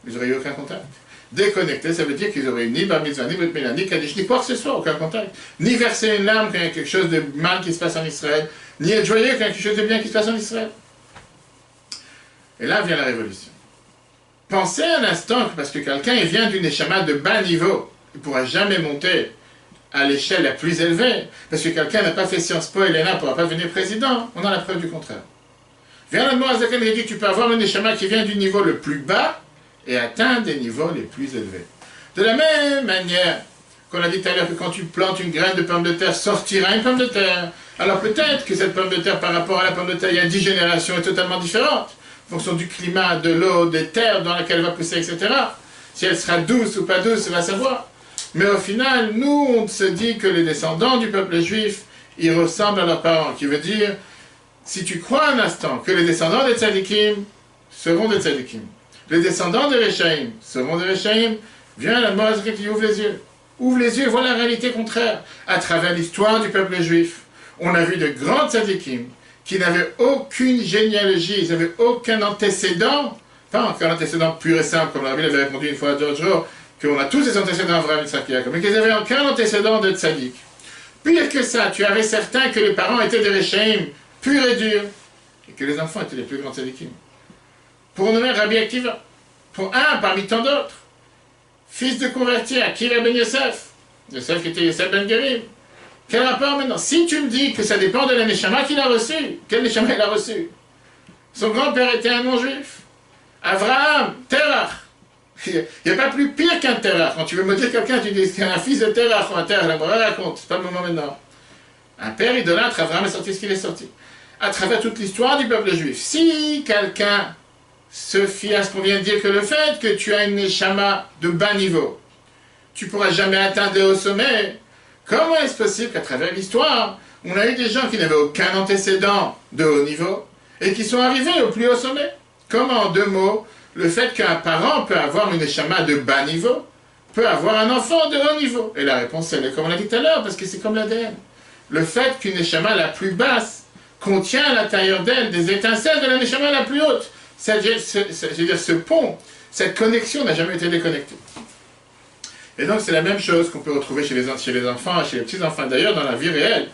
ils n'auraient eu aucun contact. Déconnectés, ça veut dire qu'ils auraient ni Bar Mitzvah, ni Brit Mila, ni Kaddish, ni quoi que ce soit, aucun contact. Ni verser une larme quand il y a quelque chose de mal qui se passe en Israël, ni être joyeux quand il y a quelque chose de bien qui se passe en Israël. Et là vient la révolution. Pensez un instant que parce que quelqu'un vient d'une neshama de bas niveau, il ne pourra jamais monter à l'échelle la plus élevée, parce que quelqu'un n'a pas fait Sciences Po et l'ENA ne pourra pas devenir président. On a la preuve du contraire. Vient le Moazakel et dit que tu peux avoir une neshama qui vient du niveau le plus bas et atteindre des niveaux les plus élevés. De la même manière qu'on a dit tout à l'heure que quand tu plantes une graine de pomme de terre, sortira une pomme de terre. Alors peut-être que cette pomme de terre par rapport à la pomme de terre il y a 10 générations est totalement différente, en fonction du climat, de l'eau, des terres dans lesquelles elle va pousser, etc. Si elle sera douce ou pas douce, on va savoir. Mais au final, nous, on se dit que les descendants du peuple juif, ils ressemblent à leurs parents, qui veut dire, si tu crois un instant que les descendants des tzadikim seront des tzadikim, les descendants des Rechaim seront des Rechaim, viens la mort qui ouvre les yeux. Ouvre les yeux, vois la réalité contraire. À travers l'histoire du peuple juif, on a vu de grands tzadikim qui n'avaient aucune généalogie, ils n'avaient aucun antécédent, pas encore un antécédent pur et simple, comme la Bible avait répondu une fois à George Rowe, qu'on a tous des antécédents d'Abraham, Isaac et Jacob, mais qu'ils n'avaient aucun antécédent de tzaddik. Pire que ça, tu avais certains que les parents étaient des réchaïm, purs et durs, et que les enfants étaient les plus grands tzaddikim. Pour nommer Rabbi Akiva, pour un parmi tant d'autres, fils de converti, Akiva ben Yosef, Yosef qui était Yosef ben Gerim. Quel rapport maintenant? Si tu me dis que ça dépend de la Neshama qu'il a reçu, quel Neshama il a reçu? Son grand-père était un non-juif. Abraham, Terach. Il n'y a pas plus pire qu'un Terach. Quand tu veux me dire quelqu'un, tu dis qu'un fils de Terach ou un Terach, la morale raconte, c'est pas le moment maintenant. Un père idolâtre, Abraham est sorti ce qu'il est sorti. À travers toute l'histoire du peuple juif. Si quelqu'un se fie à ce qu'on vient de dire, que le fait que tu as une Neshama de bas niveau, tu ne pourras jamais atteindre le haut sommet. Comment est-ce possible qu'à travers l'histoire, on a eu des gens qui n'avaient aucun antécédent de haut niveau et qui sont arrivés au plus haut sommet? Comment, en deux mots, le fait qu'un parent peut avoir une neshama de bas niveau peut avoir un enfant de haut niveau? Et la réponse, elle est comme on l'a dit tout à l'heure, parce que c'est comme l'ADN. Le fait qu'une neshama la plus basse contient à l'intérieur d'elle des étincelles de la neshama la plus haute. C'est-à-dire, ce pont, cette connexion n'a jamais été déconnectée. Et donc c'est la même chose qu'on peut retrouver chez les enfants, chez les petits-enfants. D'ailleurs, dans la vie réelle,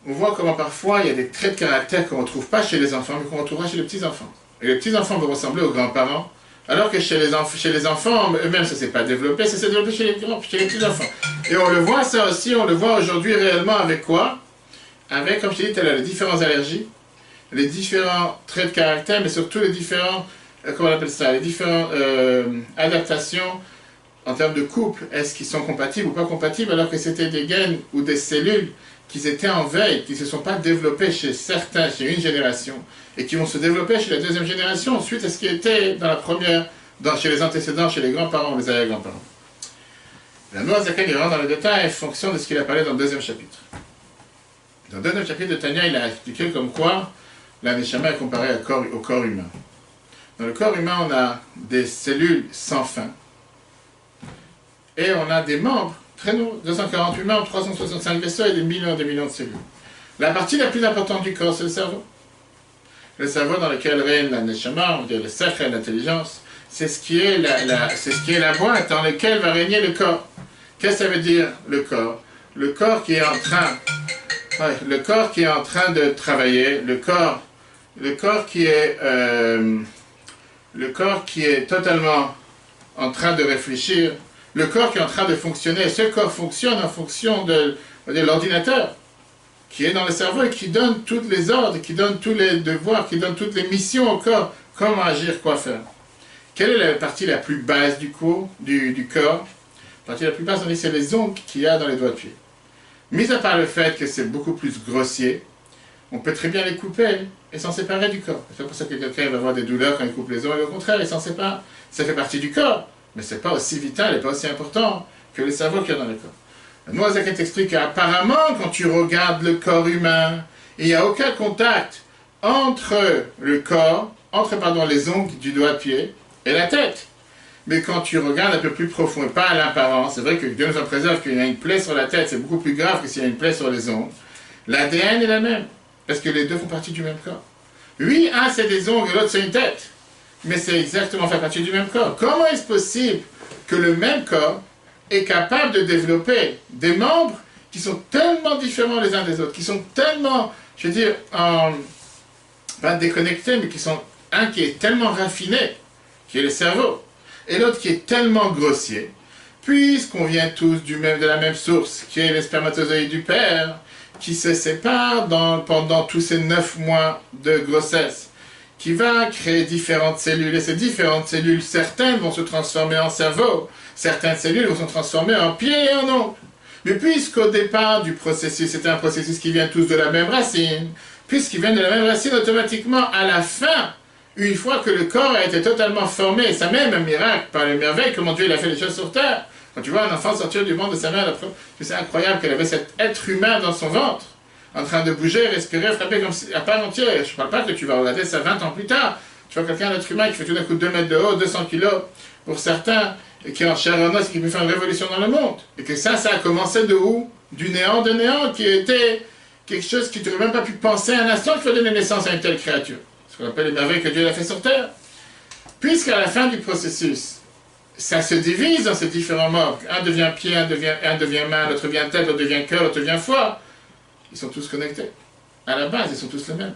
on voit comment parfois il y a des traits de caractère qu'on ne retrouve pas chez les enfants, mais qu'on retrouvera chez les petits-enfants. Et les petits-enfants vont ressembler aux grands-parents, alors que chez les enfants eux-mêmes, ça ne s'est pas développé, ça s'est développé chez les petits-enfants. Et on le voit ça aussi, on le voit aujourd'hui réellement avec quoi? Avec, comme je t'ai dit tout à l'heure, les différentes allergies, les différents traits de caractère, mais surtout les différents, comment on appelle ça, les différentes adaptations en termes de couple. Est-ce qu'ils sont compatibles ou pas compatibles, alors que c'était des gènes ou des cellules qui étaient en veille, qui ne se sont pas développés chez certains, chez une génération, et qui vont se développer chez la deuxième génération, suite à ce qui était dans la première, chez les antécédents, chez les grands-parents, les arrière-grands-parents. La Noazaken est vraiment dans le détail en fonction de ce qu'il a parlé dans le deuxième chapitre. Dans le deuxième chapitre de Tanya, il a expliqué comme quoi la Neshama est comparée au corps humain. Dans le corps humain, on a des cellules sans fin, et on a des membres très nombreux, 248 membres, 365 vaisseaux et des millions de cellules. La partie la plus importante du corps, c'est le cerveau. Le cerveau dans lequel règne la Neshama, on dit le sacre et l'intelligence, c'est ce qui est la boîte dans laquelle va régner le corps. Qu'est-ce que ça veut dire, le corps? Le corps qui est en train, de travailler, le corps qui est totalement en train de réfléchir, le corps qui est en train de fonctionner. Ce corps fonctionne en fonction de l'ordinateur qui est dans le cerveau et qui donne tous les ordres, qui donne tous les devoirs, qui donne toutes les missions au corps, comment agir, quoi faire. Quelle est la partie la plus basse du corps? La partie la plus basse, on dit, c'est les ongles qu'il y a dans les doigts de pied. Mis à part le fait que c'est beaucoup plus grossier, on peut très bien les couper et s'en séparer du corps. C'est pour ça que quelqu'un va avoir des douleurs quand il coupe les ongles, au contraire, il s'en sépare. Ça fait partie du corps, mais c'est pas aussi vital et pas aussi important que le cerveau qu'il y a dans le corps. Noazaken t'explique qu'apparemment, quand tu regardes le corps humain, il n'y a aucun contact entre le corps, entre les ongles du doigt de pied et la tête. Mais quand tu regardes un peu plus profond, et pas à l'apparence, c'est vrai que Dieu nous en préserve, qu'il y a une plaie sur la tête, c'est beaucoup plus grave que s'il y a une plaie sur les ongles. L'ADN est la même, parce que les deux font partie du même corps. Oui, un c'est des ongles et l'autre c'est une tête, mais c'est exactement fait partie du même corps. Comment est-ce possible que le même corps est capable de développer des membres qui sont tellement différents les uns des autres, qui sont tellement, je veux dire, pas déconnectés, mais qui sont un qui est tellement raffiné, qui est le cerveau, et l'autre qui est tellement grossier, puisqu'on vient tous de la même source, qui est les spermatozoïdes du père, qui se séparent pendant tous ces 9 mois de grossesse, qui va créer différentes cellules, et ces différentes cellules, certaines vont se transformer en cerveau, certaines cellules vont se transformer en pieds et en ongles. Mais puisqu'au départ du processus, c'est un processus qui vient tous de la même racine, puisqu'ils viennent de la même racine, automatiquement, à la fin, une fois que le corps a été totalement formé, et ça même un miracle par les merveilles, comment Dieu il a fait les choses sur terre. Quand tu vois un enfant sortir du ventre de sa mère, c'est incroyable qu'elle avait cet être humain dans son ventre, en train de bouger, respirer, frapper comme si, à part entière. Je ne parle pas que tu vas regarder ça 20 ans plus tard. Tu vois quelqu'un, un être humain qui fait tout d'un coup 2 mètres de haut, 200 kilos, pour certains, et qui est en chair et en os, et qui peut faire une révolution dans le monde. Et que ça a commencé de où? Du néant de néant, qui était quelque chose que tu n'aurais même pas pu penser un instant qu'il va donner naissance à une telle créature. Ce qu'on appelle les merveilles que Dieu a fait sur terre. Puisqu'à la fin du processus, ça se divise dans ces différents membres. Un devient pied, un devient main, l'autre devient tête, l'autre devient cœur, l'autre devient foie. Ils sont tous connectés. À la base, ils sont tous les mêmes.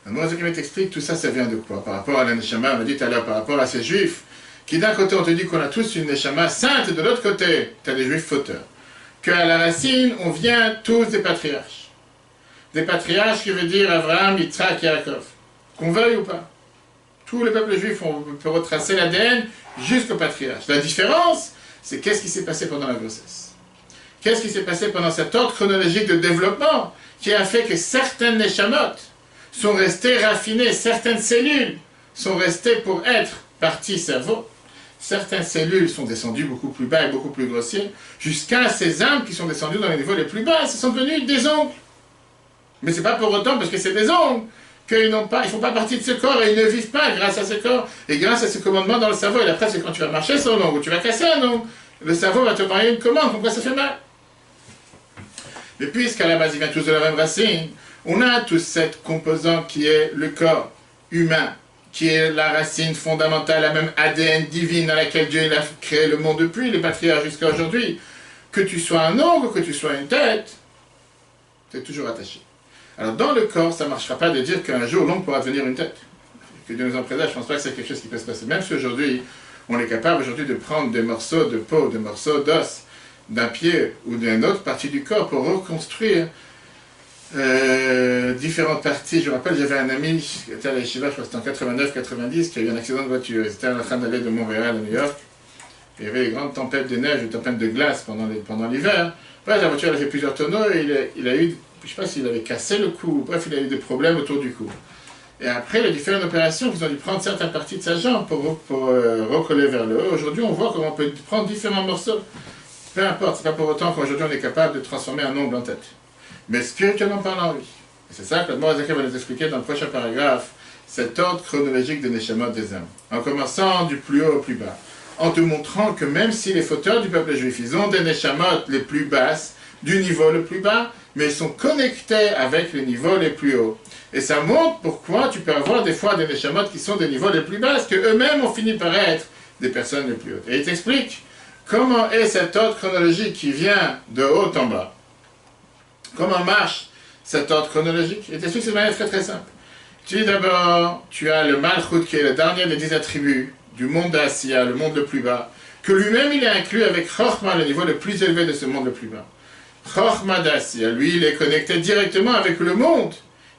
Moi, ce qui m'explique, tout ça, ça vient de quoi? Par rapport à la Neshama, on m'a dit tout à l'heure, par rapport à ces juifs, qui d'un côté, on te dit qu'on a tous une Neshama sainte, et de l'autre côté, tu as des juifs fauteurs. Qu'à la racine, on vient tous des patriarches. Des patriarches qui veut dire Abraham, Yitzhak, Yaakov. Qu'on veuille ou pas. Tous les peuples juifs, on peut retracer l'ADN jusqu'au patriarche. La différence, c'est qu'est-ce qui s'est passé pendant la grossesse. Qu'est-ce qui s'est passé pendant cet ordre chronologique de développement qui a fait que certaines Neshamot sont restées raffinées, certaines cellules sont restées pour être partie cerveau. Certaines cellules sont descendues beaucoup plus bas et beaucoup plus grossières, jusqu'à ces âmes qui sont descendues dans les niveaux les plus bas, ce sont devenus des ongles. Mais c'est pas pour autant parce que c'est des ongles qu'ils n'ont pas, ils font pas partie de ce corps et ils ne vivent pas grâce à ce corps et grâce à ce commandement dans le cerveau. Et après, c'est quand tu vas marcher sur l'ongle ou tu vas casser un ongle, le cerveau va te envoyer une commande, pourquoi ça fait mal. Mais puisqu'à la base, ils viennent tous de la même racine, on a tous cette composante qui est le corps humain, qui est la racine fondamentale, la même ADN divine dans laquelle Dieu il a créé le monde depuis, les patriarches jusqu'à aujourd'hui. Que tu sois un ongle ou que tu sois une tête, tu es toujours attaché. Alors dans le corps, ça ne marchera pas de dire qu'un jour l'ongle pourra devenir une tête. Que Dieu nous en préserve, je ne pense pas que c'est quelque chose qui peut se passer. Même si aujourd'hui, on est capable aujourd'hui de prendre des morceaux de peau, des morceaux d'os, d'un pied ou d'une autre partie du corps pour reconstruire différentes parties. Je me rappelle, j'avais un ami qui était à la Yeshiva, je crois que c'était en 89-90, qui a eu un accident de voiture. Ils étaient en train d'aller de Montréal à New York. Il y avait des grandes tempêtes de neige, des tempêtes de glace pendant l'hiver. Bref, la voiture elle a fait plusieurs tonneaux et il a eu, je ne sais pas s'il avait cassé le cou, bref, il a eu des problèmes autour du cou. Et après, il a dû faire une opération, ils ont dû prendre certaines parties de sa jambe pour recoller vers le haut. Aujourd'hui, on voit comment on peut prendre différents morceaux. Peu importe, c'est pas pour autant qu'aujourd'hui on est capable de transformer un ongle en tête. Mais spirituellement parlant, oui. Et c'est ça que le Moïse va nous expliquer dans le prochain paragraphe, cet ordre chronologique des Neshamot des âmes. En commençant du plus haut au plus bas. En te montrant que même si les fauteurs du peuple juif, ils ont des Neshamot les plus basses, du niveau le plus bas, mais ils sont connectés avec les niveaux les plus hauts. Et ça montre pourquoi tu peux avoir des fois des Neshamot qui sont des niveaux les plus bas, parce qu'eux-mêmes ont fini par être des personnes les plus hautes. Et il t'explique comment est cet ordre chronologique qui vient de haut en bas. Comment marche cet ordre chronologique? Et t'explique de manière très très simple. Tu dis d'abord, tu as le Malchut qui est le dernier des 10 attributs du monde d'Asiya, le monde le plus bas, que lui-même il est inclus avec Chochma, le niveau le plus élevé de ce monde le plus bas. Chochma d'Asiya, lui il est connecté directement avec le monde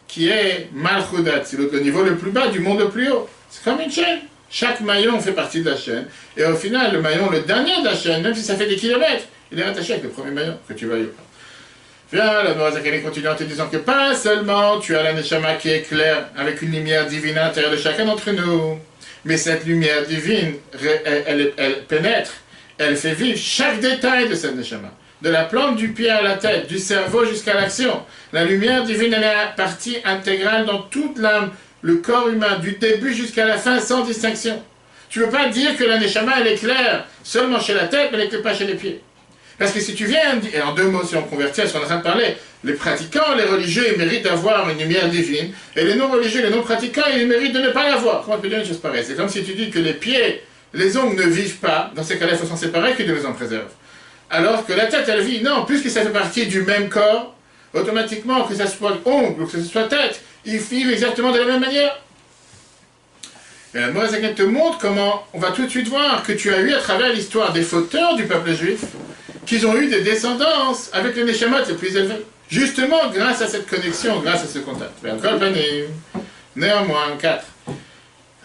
qui est Malchut d'Asiya, le niveau le plus bas du monde le plus haut. C'est comme une chaîne. Chaque maillon fait partie de la chaîne. Et au final, le maillon, le dernier de la chaîne, même si ça fait des kilomètres, il est rattaché avec le premier maillon, que tu veuilles ou pas. Bien, la Noazakane continue en te disant que pas seulement tu as la Neshama qui est claire, avec une lumière divine à l'intérieur de chacun d'entre nous, mais cette lumière divine, elle pénètre, elle fait vivre chaque détail de cette Neshama. De la plante du pied à la tête, du cerveau jusqu'à l'action. La lumière divine, elle est partie intégrale dans toute l'âme, le corps humain, du début jusqu'à la fin, sans distinction. Tu ne peux pas dire que la Neshama, elle est claire seulement chez la tête, mais elle n'est pas chez les pieds. Parce que si tu viens, et en deux mots, si on convertit à ce qu'on est en train de parler, les pratiquants, les religieux, ils méritent d'avoir une lumière divine, et les non-religieux, les non-pratiquants, ils méritent de ne pas l'avoir. Comment on peut dire une chose pareille? C'est comme si tu dis que les pieds, les ongles ne vivent pas, dans ces cas-là, il faut s'en séparer, que Dieu nous en préserve. Alors que la tête, elle vit, non, puisque ça fait partie du même corps, automatiquement, que ça soit ongle ou que ce soit tête, ils vivent exactement de la même manière. Et la Moïse te montre comment on va tout de suite voir que tu as eu à travers l'histoire des fauteurs du peuple juif, qu'ils ont eu des descendances avec les Neshamot les plus élevés. Justement, grâce à cette connexion, grâce à ce contact. Néanmoins, 4.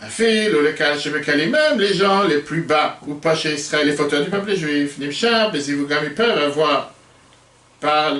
Afil, ou le cas chez même les gens les plus bas, ou pas chez Israël, les fauteurs du peuple juif, Nimshab, les Ivougam, ils peuvent avoir,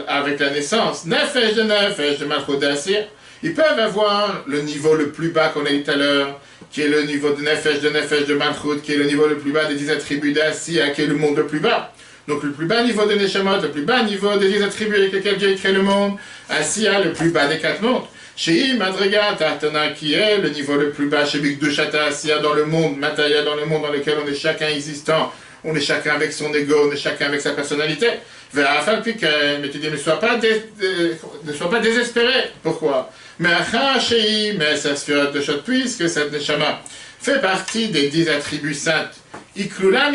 avec la naissance, Nefesh de Malchut d'Assir, ils peuvent avoir le niveau le plus bas qu'on a dit tout à l'heure, qui est le niveau de Nefesh de Malchut, qui est le niveau le plus bas des 10 attributs d'Assir, qui est le monde le plus bas. Donc le plus bas niveau de Neshamot, le plus bas niveau des 10 attributs avec lesquels Dieu a créé le monde, Asiya, le plus bas des 4 mondes. Chez Madriga Tartana, qui est le niveau le plus bas, chez Bigdushata Asiya, dans le monde, Mataya, dans le monde dans lequel on est chacun existant, On est chacun avec son ego, on est chacun avec sa personnalité. Mais tu dis, ne sois pas désespéré. Pourquoi? Mais ça se fait de choses, puisque cette neshama fait partie des 10 attributs saints. Iklulan,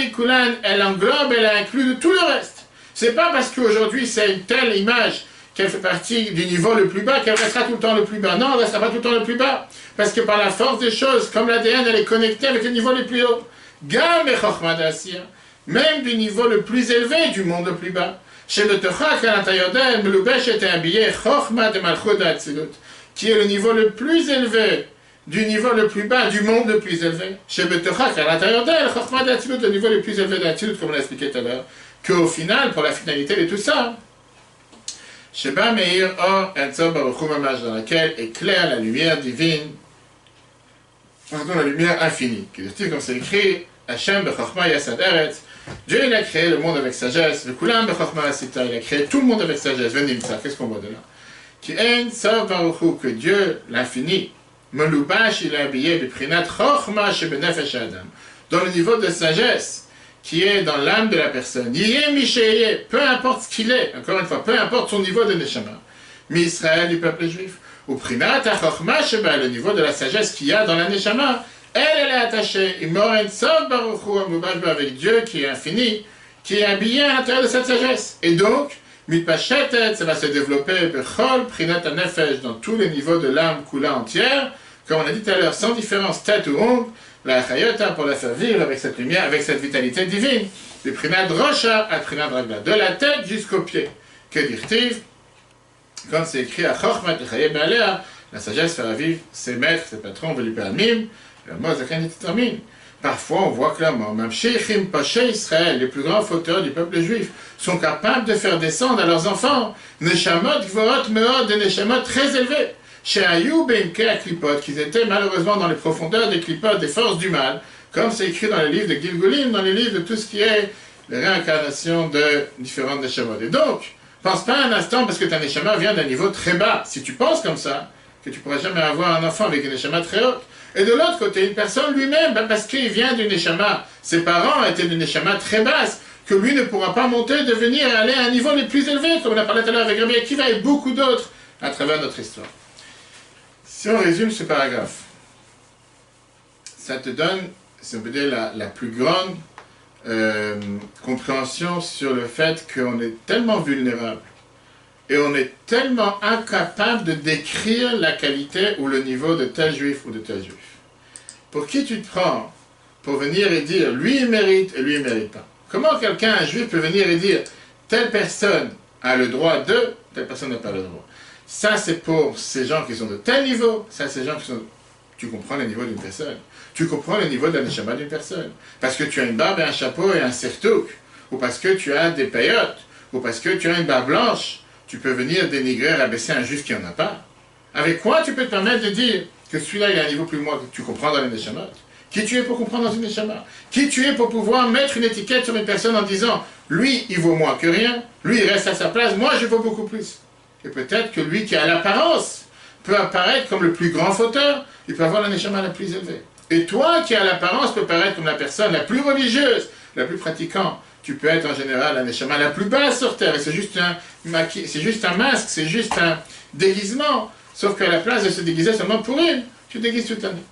elle englobe, elle inclut tout le reste. C'est pas parce qu'aujourd'hui c'est une telle image qu'elle fait partie du niveau le plus bas qu'elle restera tout le temps le plus bas. Non, elle ne restera pas tout le temps le plus bas. Parce que par la force des choses, comme l'ADN, elle est connectée avec les niveaux les plus hauts. Gam et Chochma d'Asir, même du niveau le plus élevé du monde le plus bas. Chez le Techak, à l'intérieur d'elle, Meloubesh était habillé Chochma de Malchut d'Atsilut, qui est le niveau le plus élevé du niveau le plus bas du monde le plus élevé. Chez le Techak, à l'intérieur d'elle, Chochma d'Atsilut, le niveau le plus élevé d'Atsilut, comme on l'a expliqué tout à l'heure. Qu'au final, pour la finalité de tout ça, Sheba Meir Or Entzor Baruch Hu Mamash, dans laquelle éclaire la lumière divine, pardon, la lumière infinie. Comme c'est écrit, Hashem Bechachma Yasad Eretz, Dieu il a créé le monde avec sagesse, le Kulam Bechachma Asita, il a créé tout le monde avec sagesse. Venim ça, qu'est-ce qu'on voit de là? Qui Entzor Baruch Hu, que Dieu, l'infini, Melubash, il a habillé Beprinat Chochma Shebenefesh Adam, dans le niveau de sagesse qui est dans l'âme de la personne. Yé Misheye, peu importe ce qu'il est, encore une fois, peu importe son niveau de Neshama. Mi Israël du peuple juif. Ou Prinat HaChochma Sheba, le niveau de la sagesse qu'il y a dans la Neshama, elle est attachée. Imoren Sov Baruch Hu Amubashba, avec Dieu qui est infini, qui est habillé à l'intérieur de cette sagesse. Et donc, Mitpachetet, ça va se développer Bechol Prinat HaNefesh, dans tous les niveaux de l'âme Kula entière, comme on a dit tout à l'heure, sans différence tête ou ongle, la chayota pour la faire vivre avec cette lumière, avec cette vitalité divine. Du prinat rocha à prinat ragla, de la tête jusqu'aux pieds. Que dire-t-il? Quand c'est écrit à Chochmat Chayeb Alea, la sagesse fera vivre ses maîtres, ses patrons, Velupermim, la Mozakan et parfois on voit clairement, même Sheikhim Paché Israël, les plus grands fauteurs du peuple juif, sont capables de faire descendre à leurs enfants Neshamot Gvorot Meod, des Neshamot très élevés. Chez Ayoub et Klipot, qu'ils étaient malheureusement dans les profondeurs des Klipot, des forces du mal, comme c'est écrit dans les livres de Gilgulim, dans les livres de tout ce qui est les réincarnations de différentes Neshamot. Et donc, pense pas un instant, parce que ta Neshama vient d'un niveau très bas. Si tu penses comme ça, que tu ne pourras jamais avoir un enfant avec une Neshama très haute. Et de l'autre côté, une personne lui-même, parce qu'il vient d'une Neshama, ses parents étaient d'une Neshama très basse, que lui ne pourra pas monter, devenir et aller à un niveau les plus élevés, comme on a parlé tout à l'heure avec Rabbi Akiva et beaucoup d'autres à travers notre histoire. Si on résume ce paragraphe, ça te donne, si on peut dire, la plus grande compréhension sur le fait qu'on est tellement vulnérable et on est tellement incapable de décrire la qualité ou le niveau de tel juif ou de tel juif. Pour qui tu te prends pour venir et dire lui il mérite et lui il ne mérite pas? Comment quelqu'un, un juif, peut venir et dire telle personne a le droit de, telle personne n'a pas le droit? Ça, c'est pour ces gens qui sont de tel niveau. Ça, c'est ces gens qui sont... Tu comprends le niveau d'une personne. Tu comprends le niveau de la neshama d'une personne. Parce que tu as une barbe et un chapeau et un sertouk. Ou parce que tu as des paillotes. Ou parce que tu as une barbe blanche. Tu peux venir dénigrer, rabaisser un juif qui n'en a pas. Avec quoi tu peux te permettre de dire que celui-là, il a un niveau plus moins que tu comprends dans les neshamot? Qui tu es pour comprendre dans une neshama? Qui tu es pour pouvoir mettre une étiquette sur une personne en disant lui, il vaut moins que rien. Lui, il reste à sa place. Moi, je vaux beaucoup plus. Et peut-être que lui qui a l'apparence peut apparaître comme le plus grand fauteur, il peut avoir la neshama la plus élevée. Et toi qui as l'apparence peut paraître comme la personne la plus religieuse, la plus pratiquante, tu peux être en général la neshama la plus basse sur terre. Et c'est juste un masque, c'est juste un déguisement. Sauf qu'à la place de se déguiser seulement pour une, tu te déguises toute l'année.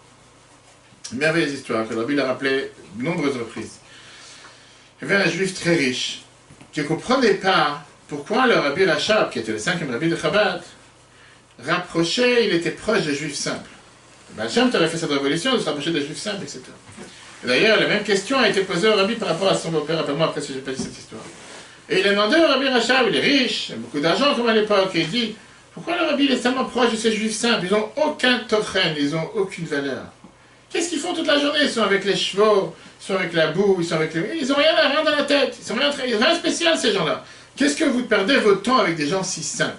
Merveilleuse histoire que Rabbi l'a rappelé de nombreuses reprises. Il y avait un juif très riche qui ne comprenait pas pourquoi le Rabbi Rachab, qui était le 5e Rabbi de Chabad, rapprochait, il était proche des Juifs simples. Ben, Hachem t'aurait fait cette révolution de se rapprocher des Juifs simples, etc. Et d'ailleurs, la même question a été posée au Rabbi par rapport à son beau-père, rappelle-moi après si j'ai pas dit cette histoire. Et il a demandé au Rabbi Rachab, il est riche, il a beaucoup d'argent comme à l'époque, et il dit, pourquoi le Rabbi est tellement proche de ces Juifs simples? Ils n'ont aucun tochen, ils n'ont aucune valeur. Qu'est-ce qu'ils font toute la journée? Ils sont avec les chevaux, ils sont avec la boue, ils sont avec les... Ils n'ont rien dans la tête, ils n'ont rien spécial ces gens-là. Qu'est-ce que vous perdez votre temps avec des gens si simples?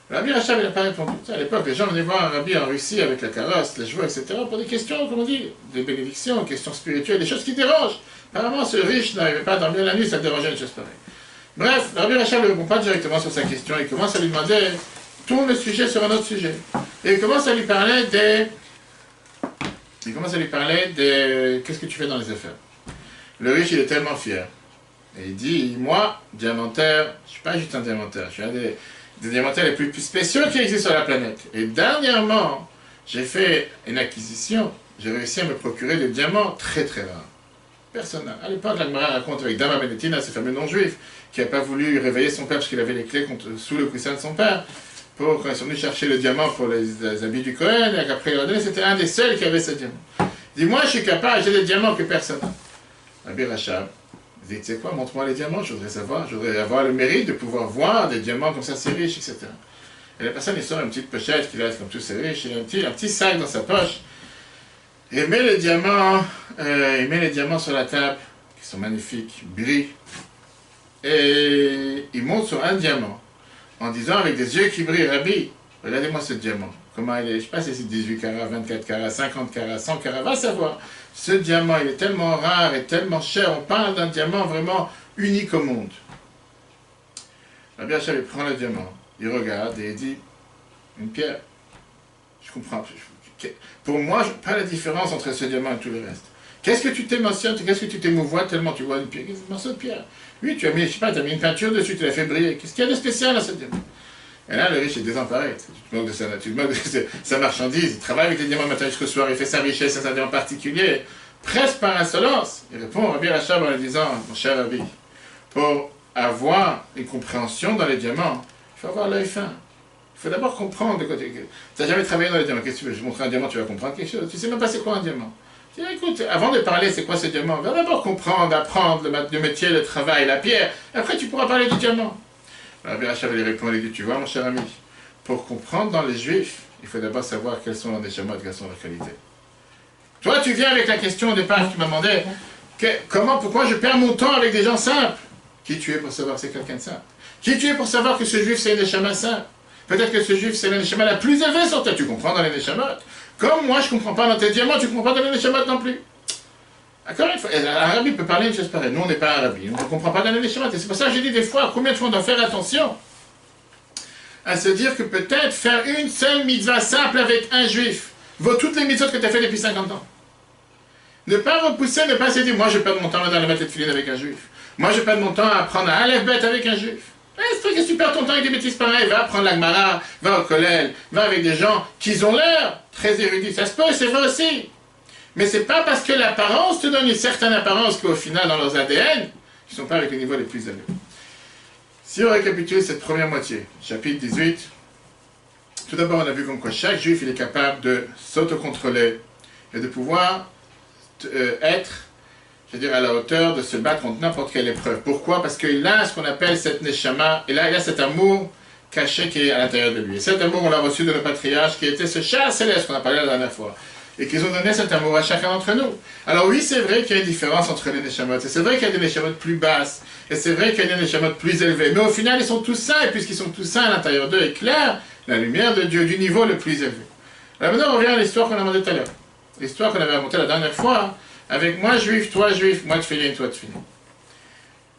Rabbi Rachab, il n'a pas répondu. À l'époque, les gens venaient voir un rabbi en Russie avec la carrosse, les chevaux, etc. pour des questions, comme on dit, des bénédictions, des questions spirituelles, des choses qui dérangent. Apparemment, ce riche n'arrivait pas à dormir la nuit, ça dérangeait une chose pareille. Bref, Rabbi Rachab ne répond pas directement sur sa question. Il commence à lui demander, tourne le sujet sur un autre sujet. Et il commence à lui parler des... Qu'est-ce que tu fais dans les affaires? Le riche, il est tellement fier. Et il dit, moi, diamantaire, je ne suis pas juste un diamantaire, je suis un des diamantaires les plus spéciaux qui existent sur la planète. Et dernièrement, j'ai fait une acquisition, j'ai réussi à me procurer des diamants très très rares. Personne. À l'époque, l'Agmara raconte avec Dama Benetina, ce fameux non-juif, qui n'a pas voulu réveiller son père parce qu'il avait les clés sous le coussin de son père, pour quand ils sont venus chercher le diamant pour les habits du Cohen, et qu'après il leur donné, c'était un des seuls qui avait ce diamant. Il dit, moi je suis capable, j'ai des diamants que personne n'a. Rabbi Rachab, il dit, tu sais quoi, montre-moi les diamants, je voudrais savoir, je voudrais avoir le mérite de pouvoir voir des diamants comme ça, c'est riche, etc. Et la personne, il sort une petite pochette qu'il a, comme tous ces riches, il a un petit sac dans sa poche, et il met les diamants sur la table, qui sont magnifiques, brillent, et il monte sur un diamant, en disant avec des yeux qui brillent, Rabbi, regardez-moi ce diamant, comment il est, je ne sais pas si c'est 18 carats, 24 carats, 50 carats, 100 carats, va savoir. Ce diamant, il est tellement rare et tellement cher, on parle d'un diamant vraiment unique au monde. Rabbi Achab, il prend le diamant, il regarde et il dit, une pierre, je comprends. Pour moi, je ne vois pas la différence entre ce diamant et tout le reste. Qu'est-ce que tu t'émotionnes, qu'est-ce que tu t'émouvois tellement tu vois une pierre, un morceau de pierre. Oui, tu as mis, je sais pas, tu as mis une peinture dessus, tu l'as fait briller. Qu'est-ce qu'il y a de spécial à ce diamant? Et là, le riche est désemparé. Tu te moques de sa marchandise, il travaille avec les diamants matin jusqu'au soir, il fait sa richesse, c'est un diamant particulier. Presque par insolence, il répond à Rabbi Rachab en lui disant, mon cher Rabbi, pour avoir une compréhension dans les diamants, il faut avoir l'œil fin. Il faut d'abord comprendre de côté. Tu n'as jamais travaillé dans les diamants. Qu'est-ce que tu veux? Je te montre un diamant, tu vas comprendre quelque chose. Tu ne sais même pas c'est quoi un diamant. Tu dis, écoute, avant de parler, c'est quoi ce diamant? Va d'abord comprendre, apprendre le métier, le travail, la pierre. Après, tu pourras parler du diamant. Rabbi Rachab lui répond, il dit, tu vois, mon cher ami, pour comprendre dans les juifs, il faut d'abord savoir quels sont leurs neshamot, quelles sont leurs qualités. Toi, tu viens avec la question au départ, tu m'as demandé, pourquoi je perds mon temps avec des gens simples? Qui tu es pour savoir que c'est quelqu'un de simple? Qui tu es pour savoir que ce juif, c'est un neshama simple? Peut-être que ce juif, c'est la neshama la plus élevée sur toi. Tu comprends dans les neshamot. Comme moi, je ne comprends pas dans tes diamants, tu ne comprends pas dans les neshamot non plus. D'accord? Un rabbi peut parler une chose pareille. Nous, on n'est pas un rabbi. On ne comprend pas dans les neshamot. Et c'est pour ça que j'ai dit des fois, combien de fois on doit faire attention à se dire que peut-être faire une seule mitzvah simple avec un juif vaut toutes les mitzvot que tu as fait depuis 50 ans. Ne pas repousser, ne pas se dire, moi, je perds mon temps dans la tête filine avec un juif. Moi, je perds mon temps à apprendre à Aleph-Bet avec un juif. Est-ce que tu perds ton temps avec des bêtises pareilles? Va apprendre la Gemara, va au Kollel, va avec des gens qui ont l'air très érudits. Ça se peut, c'est vrai aussi. Mais c'est pas parce que l'apparence te donne une certaine apparence qu'au final, dans leurs ADN, ils ne sont pas avec les niveaux les plus élevés. Si on récapitule cette première moitié, chapitre 18, tout d'abord, on a vu comme quoi chaque juif, il est capable de s'autocontrôler et de pouvoir être, je veux dire, à la hauteur de se battre contre n'importe quelle épreuve. Pourquoi? Parce qu'il a ce qu'on appelle cette neshama, et là, il a cet amour caché qui est à l'intérieur de lui. Et cet amour, on l'a reçu de nos patriarches, qui était ce char céleste qu'on a parlé la dernière fois. Et qu'ils ont donné cet amour à chacun d'entre nous. Alors oui, c'est vrai qu'il y a une différence entre les neshamot. Et c'est vrai qu'il y a des neshamot plus basses. Et c'est vrai qu'il y a des neshamot plus élevés. Mais au final, ils sont tous saints. Et puisqu'ils sont tous saints, à l'intérieur d'eux éclaire la lumière de Dieu du niveau le plus élevé. Alors maintenant, on revient à l'histoire qu'on a demandé tout à l'heure. L'histoire qu'on avait racontée la dernière fois, avec moi juif, toi de filine, toi de filine.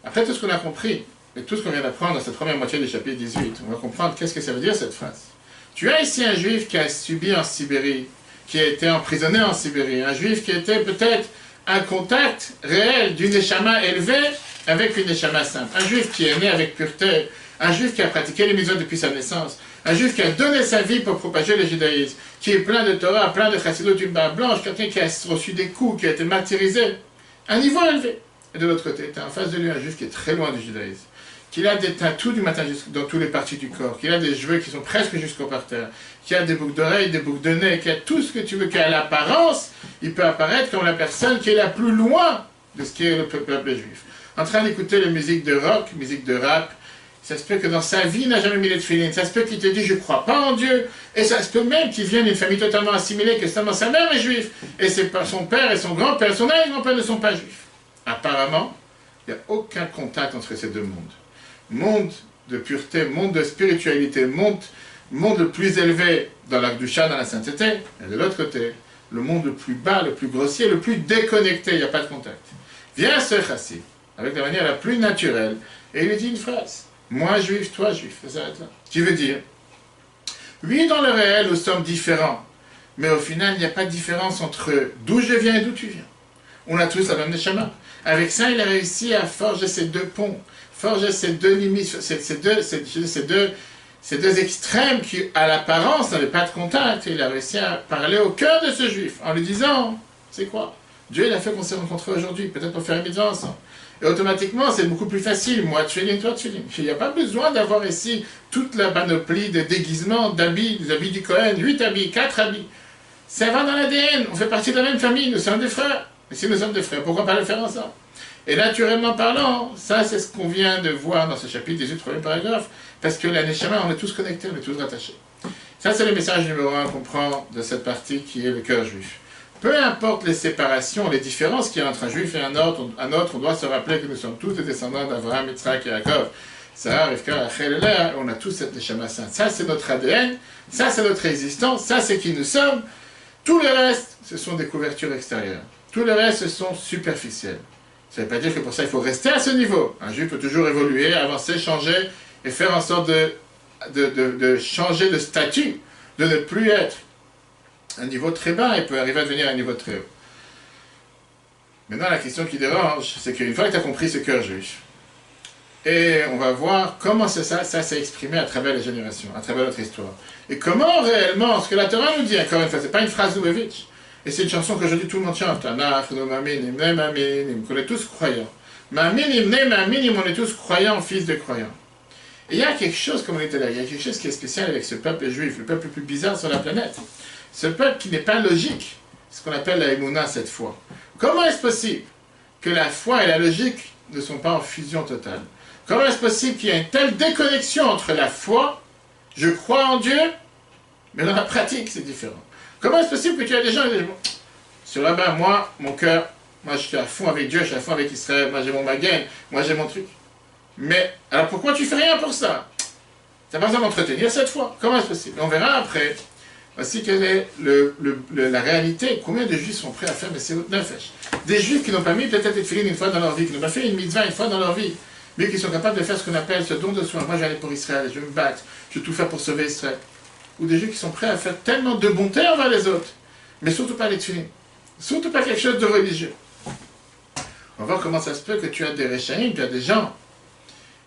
Après tout ce qu'on a compris, et tout ce qu'on vient d'apprendre dans cette première moitié du chapitre 18, on va comprendre qu'est-ce que ça veut dire cette phrase. Tu as ici un juif qui a subi en Sibérie, qui a été emprisonné en Sibérie, un juif qui était peut-être un contact réel d'une neshama élevée avec une neshama simple, un juif qui est né avec pureté, un juif qui a pratiqué les mitzvot depuis sa naissance, un juif qui a donné sa vie pour propager le judaïsme, qui est plein de Torah, plein de chassidut d'une barbe blanche, quelqu'un qui a reçu des coups, qui a été martyrisé, un niveau élevé. Et de l'autre côté, tu as en face de lui un juif qui est très loin du judaïsme, qui a des tatous du matin dans toutes les parties du corps, qui a des cheveux qui sont presque jusqu'au parterre, qui a des boucles d'oreilles, des boucles de nez, qui a tout ce que tu veux, qui a l'apparence, il peut apparaître comme la personne qui est la plus loin de ce qu'est le peuple juif. En train d'écouter les musiques de rock, musique de rap, ça se peut que dans sa vie, il n'a jamais mis les tefilines. Ça se peut qu'il te dise, je ne crois pas en Dieu. Et ça se peut même qu'il vienne d'une famille totalement assimilée, que seulement sa mère est juive. Et son père et son grand-père, son arrière-grand-père ne sont pas juifs. Apparemment, il n'y a aucun contact entre ces deux mondes. Monde de pureté, monde de spiritualité, monde le plus élevé dans la Kedusha, dans la sainteté. Et de l'autre côté, le monde le plus bas, le plus grossier, le plus déconnecté, il n'y a pas de contact. Vient ce chassid, avec la manière la plus naturelle, et il lui dit une phrase. Moi juif, toi juif, ça s'arrête là. Qui veut dire, oui, dans le réel, nous sommes différents, mais au final, il n'y a pas de différence entre d'où je viens et d'où tu viens. On a tous la même neshama. Avec ça, il a réussi à forger ces deux ponts, forger ces deux limites, ces deux extrêmes qui, à l'apparence, n'avaient pas de contact. Et il a réussi à parler au cœur de ce juif en lui disant, c'est quoi? Dieu, il a fait qu'on s'est rencontrés aujourd'hui, peut-être pour faire une mitzvah ensemble. Et automatiquement, c'est beaucoup plus facile. Moi, tefillin, toi, tefillin. Il n'y a pas besoin d'avoir ici toute la panoplie de déguisements, d'habits, des habits du Cohen, 8 habits, 4 habits. Ça va dans l'ADN. On fait partie de la même famille. Nous sommes des frères. Et si nous sommes des frères, pourquoi pas le faire ensemble? Et naturellement parlant, ça, c'est ce qu'on vient de voir dans ce chapitre 18, premier paragraphe. Parce que la Neshama, on est tous connectés, on est tous rattachés. Ça, c'est le message numéro 1 qu'on prend de cette partie qui est le cœur juif. Peu importe les séparations, les différences qu'il y a entre un juif et un autre, on doit se rappeler que nous sommes tous des descendants d'Abraham, Yitzhak et Yaakov. Sarah, Rivka, Rachel et Léa, on a tous cette Neshama sainte. Ça, c'est notre ADN, ça, c'est notre existence, ça, c'est qui nous sommes. Tout le reste, ce sont des couvertures extérieures. Tout le reste, ce sont superficiels. Ça ne veut pas dire que pour ça, il faut rester à ce niveau. Un juif peut toujours évoluer, avancer, changer, et faire en sorte de changer de statut, de ne plus être un niveau très bas et peut arriver à devenir un niveau très haut. Maintenant, la question qui dérange, c'est qu'une fois que tu as compris ce cœur juif, et on va voir comment ça s'est exprimé à travers les générations, à travers notre histoire. Et comment réellement, ce que la Torah nous dit, encore une fois, c'est pas une phrase Lubavitch, et c'est une chanson qu'aujourd'hui tout le monde chante, Tanakh, no maminim, ne maminim, qu'on est tous croyants. Maminim, ne maminim, on est tous croyants, fils de croyants. Et il y a quelque chose, comme on était là, il y a quelque chose qui est spécial avec ce peuple juif, le peuple le plus bizarre sur la planète. Ce peuple qui n'est pas logique, ce qu'on appelle la Emouna cette foi. Comment est-ce possible que la foi et la logique ne sont pas en fusion totale? Comment est-ce possible qu'il y ait une telle déconnexion entre la foi, je crois en Dieu, mais dans la pratique c'est différent? Comment est-ce possible que tu as des gens qui disent, sur là-bas, moi, mon cœur, moi je suis à fond avec Dieu, je suis à fond avec Israël, moi j'ai mon magain, moi j'ai mon truc. Mais, alors pourquoi tu fais rien pour ça? Tu n'as pas besoin d'entretenir cette foi. Comment est-ce possible? On verra après. Voici quelle est la réalité. Combien de juifs sont prêts à faire Messiot Nefesh? Des juifs qui n'ont pas mis peut-être Tefillin une fois dans leur vie, qui n'ont pas fait une mitzvah une fois dans leur vie, mais qui sont capables de faire ce qu'on appelle ce don de soi. Moi je vais aller pour Israël, je vais me battre, je vais tout faire pour sauver Israël. Ou des juifs qui sont prêts à faire tellement de bonté envers les autres, mais surtout pas les Tefillin. Surtout pas quelque chose de religieux. On va voir comment ça se peut que tu as des Réchaïm, tu as des gens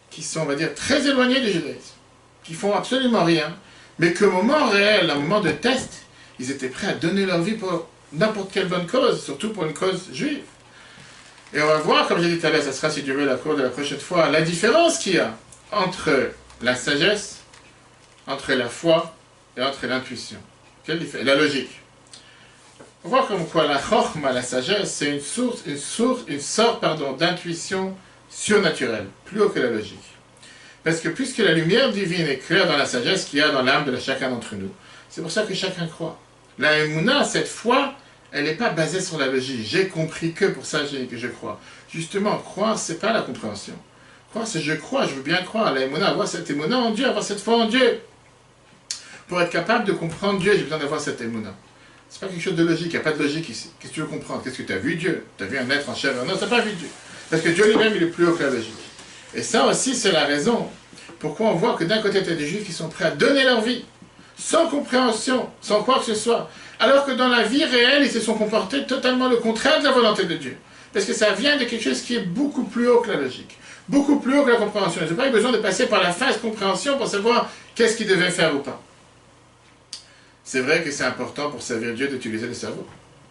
qui sont, on va dire, très éloignés du judaïsme, qui font absolument rien, mais qu'au moment réel, un moment de test, ils étaient prêts à donner leur vie pour n'importe quelle bonne cause, surtout pour une cause juive. Et on va voir, comme j'ai dit tout à l'heure, ça sera si Dieu veut la cour de la prochaine fois, la différence qu'il y a entre la sagesse, entre la foi et entre l'intuition. Quelle différence? La logique. On voit comme quoi la chokhma, la sagesse, c'est une sorte d'intuition surnaturelle, plus haut que la logique. Parce que puisque la lumière divine est claire dans la sagesse qu'il y a dans l'âme de chacun d'entre nous, c'est pour ça que chacun croit. La Emouna, cette foi, elle n'est pas basée sur la logique. J'ai compris que pour ça que je crois. Justement, croire, c'est pas la compréhension. Croire, c'est je crois, je veux bien croire. La Emouna, avoir cette Emouna en Dieu, avoir cette foi en Dieu. Pour être capable de comprendre Dieu, j'ai besoin d'avoir cette Emouna. C'est pas quelque chose de logique, il n'y a pas de logique ici. Qu'est-ce que tu veux comprendre? Qu'est-ce que tu as vu Dieu? Tu as vu un être en chair? Non, tu n'as pas vu Dieu. Parce que Dieu lui-même, il est plus haut que la logique. Et ça aussi, c'est la raison pourquoi on voit que d'un côté, tu as des juifs qui sont prêts à donner leur vie, sans compréhension, sans quoi que ce soit, alors que dans la vie réelle, ils se sont comportés totalement le contraire de la volonté de Dieu. Parce que ça vient de quelque chose qui est beaucoup plus haut que la logique, beaucoup plus haut que la compréhension. Ils n'ont pas eu besoin de passer par la phase compréhension pour savoir qu'est-ce qu'ils devaient faire ou pas. C'est vrai que c'est important pour servir Dieu d'utiliser le cerveau.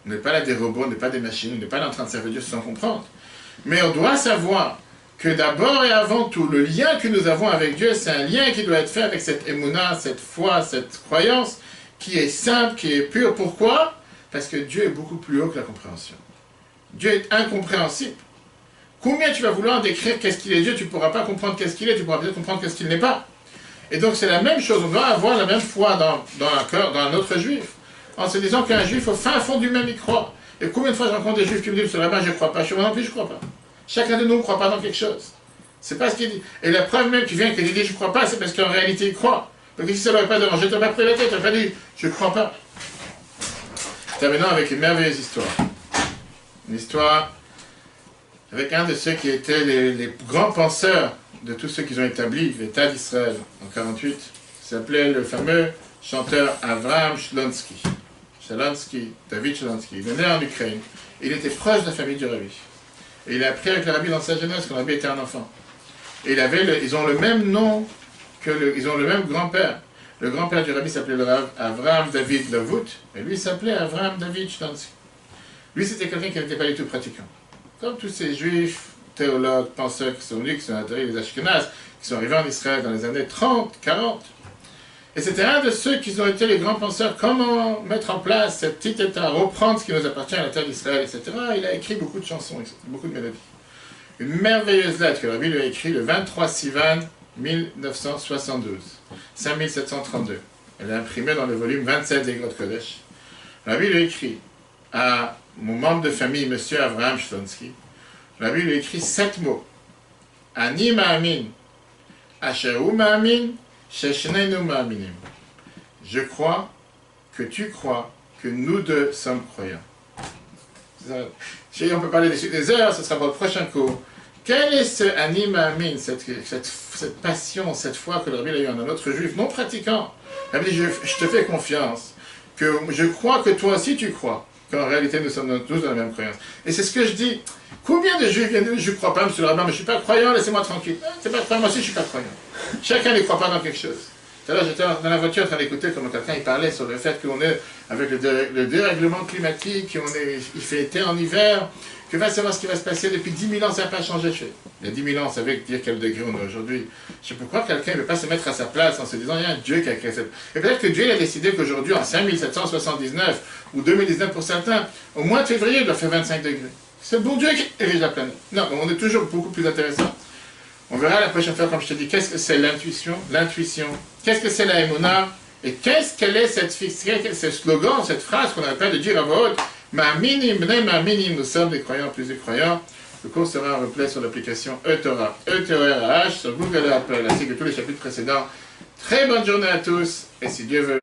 On n'est pas là des robots, on n'est pas des machines, on n'est pas là en train de servir Dieu sans comprendre. Mais on doit savoir que d'abord et avant tout, le lien que nous avons avec Dieu, c'est un lien qui doit être fait avec cette émouna, cette foi, cette croyance, qui est simple, qui est pure. Pourquoi? Parce que Dieu est beaucoup plus haut que la compréhension. Dieu est incompréhensible. Combien tu vas vouloir décrire qu'est-ce qu'il est Dieu, tu ne pourras pas comprendre qu'est-ce qu'il est, tu pourras peut-être comprendre qu'est-ce qu'il n'est pas. Et donc c'est la même chose, on doit avoir la même foi dans un autre juif, en se disant qu'un juif au fin fond du même il croit. Et combien de fois je rencontre des juifs qui me disent, là-bas je ne crois pas, je non plus je ne crois pas. Chacun de nous ne croit pas dans quelque chose. C'est pas ce qu'il dit. Et la preuve même qui vient qu'il dit je ne crois pas, c'est parce qu'en réalité il croit. Donc si ça ne l'aurait pas dérangé, tu n'as pas pris la tête, tu n'as pas dit je ne crois pas. Terminons avec une merveilleuse histoire. Une histoire avec un de ceux qui étaient les grands penseurs de tous ceux qui ont établi l'État d'Israël en 1948. Il s'appelait le fameux chanteur Avraham Shlonsky. David Shlonsky. Il est né en Ukraine. Il était proche de la famille du Rabbi. Et il a appris avec le rabbi dans sa jeunesse, quand le rabbi était un enfant. Et ils ont le même nom, ils ont le même grand-père. Le grand-père du rabbi s'appelait le Rav Avraham David Lavut, et lui s'appelait Avraham David Shtansky. Lui, c'était quelqu'un qui n'était pas du tout pratiquant. Comme tous ces juifs, théologues, penseurs qui sont venus, qui sont atterris, les Ashkenazes, qui sont arrivés en Israël dans les années 30, 40. Et c'était un de ceux qui ont été les grands penseurs, comment mettre en place ce petit État, reprendre ce qui nous appartient à la terre d'Israël, etc. Il a écrit beaucoup de chansons, beaucoup de mélodies. Une merveilleuse lettre que le rabbi lui a écrite le 23 Sivan 1972, 5732. Elle est imprimée dans le volume 27 des Grottes Kodesh. Le rabbi lui a écrit à mon membre de famille, M. Avraham Shtonsky, le rabbi lui a écrit 7 mots. Ani ma'amin, asheru ma'amin, sheshnenu ma'aminim. Je crois que tu crois que nous deux sommes croyants. On peut parler des heures, ce sera pour le prochain cours. Quel est ce Ani ma'amin, cette passion, cette foi que le rabbi a eu en un autre juif non pratiquant? Le rabbi dit, je te fais confiance, que je crois que toi aussi tu crois. Qu'en réalité, nous sommes tous dans la même croyance. Et c'est ce que je dis. Combien de juifs viennent de dire, je ne crois pas, monsieur le rabbin, mais je ne suis pas croyant, laissez-moi tranquille. C'est pas croyant, moi aussi je ne suis pas croyant. Chacun ne croit pas dans quelque chose. Tout à l'heure, j'étais dans la voiture en train d'écouter comment quelqu'un il parlait sur le fait qu'on est avec le dérèglement climatique, il fait été en hiver, que va savoir ce qui va se passer depuis 10 000 ans, ça n'a pas changé. Il y a 10 000 ans, on savait dire quel degré on est aujourd'hui. Je sais pas pourquoi quelqu'un ne veut pas se mettre à sa place en se disant, il y a un Dieu qui a créé cette... Et peut-être que Dieu il a décidé qu'aujourd'hui, en 5779, ou 2019 pour certains, au mois de février, il doit faire 25 degrés. C'est le bon Dieu qui dirige la planète. Non, on est toujours beaucoup plus intéressant. On verra la prochaine fois, comme je te dis, qu'est-ce que c'est l'intuition, qu'est-ce que c'est la émona, et qu'elle est ce slogan, cette phrase qu'on appelle de dire à voix haute, ma minim, nous sommes des croyants plus des croyants. Le cours sera en replay sur l'application eTorah, E-T-O-R-A-H, sur Google et Apple, ainsi que tous les chapitres précédents. Très bonne journée à tous, et si Dieu veut,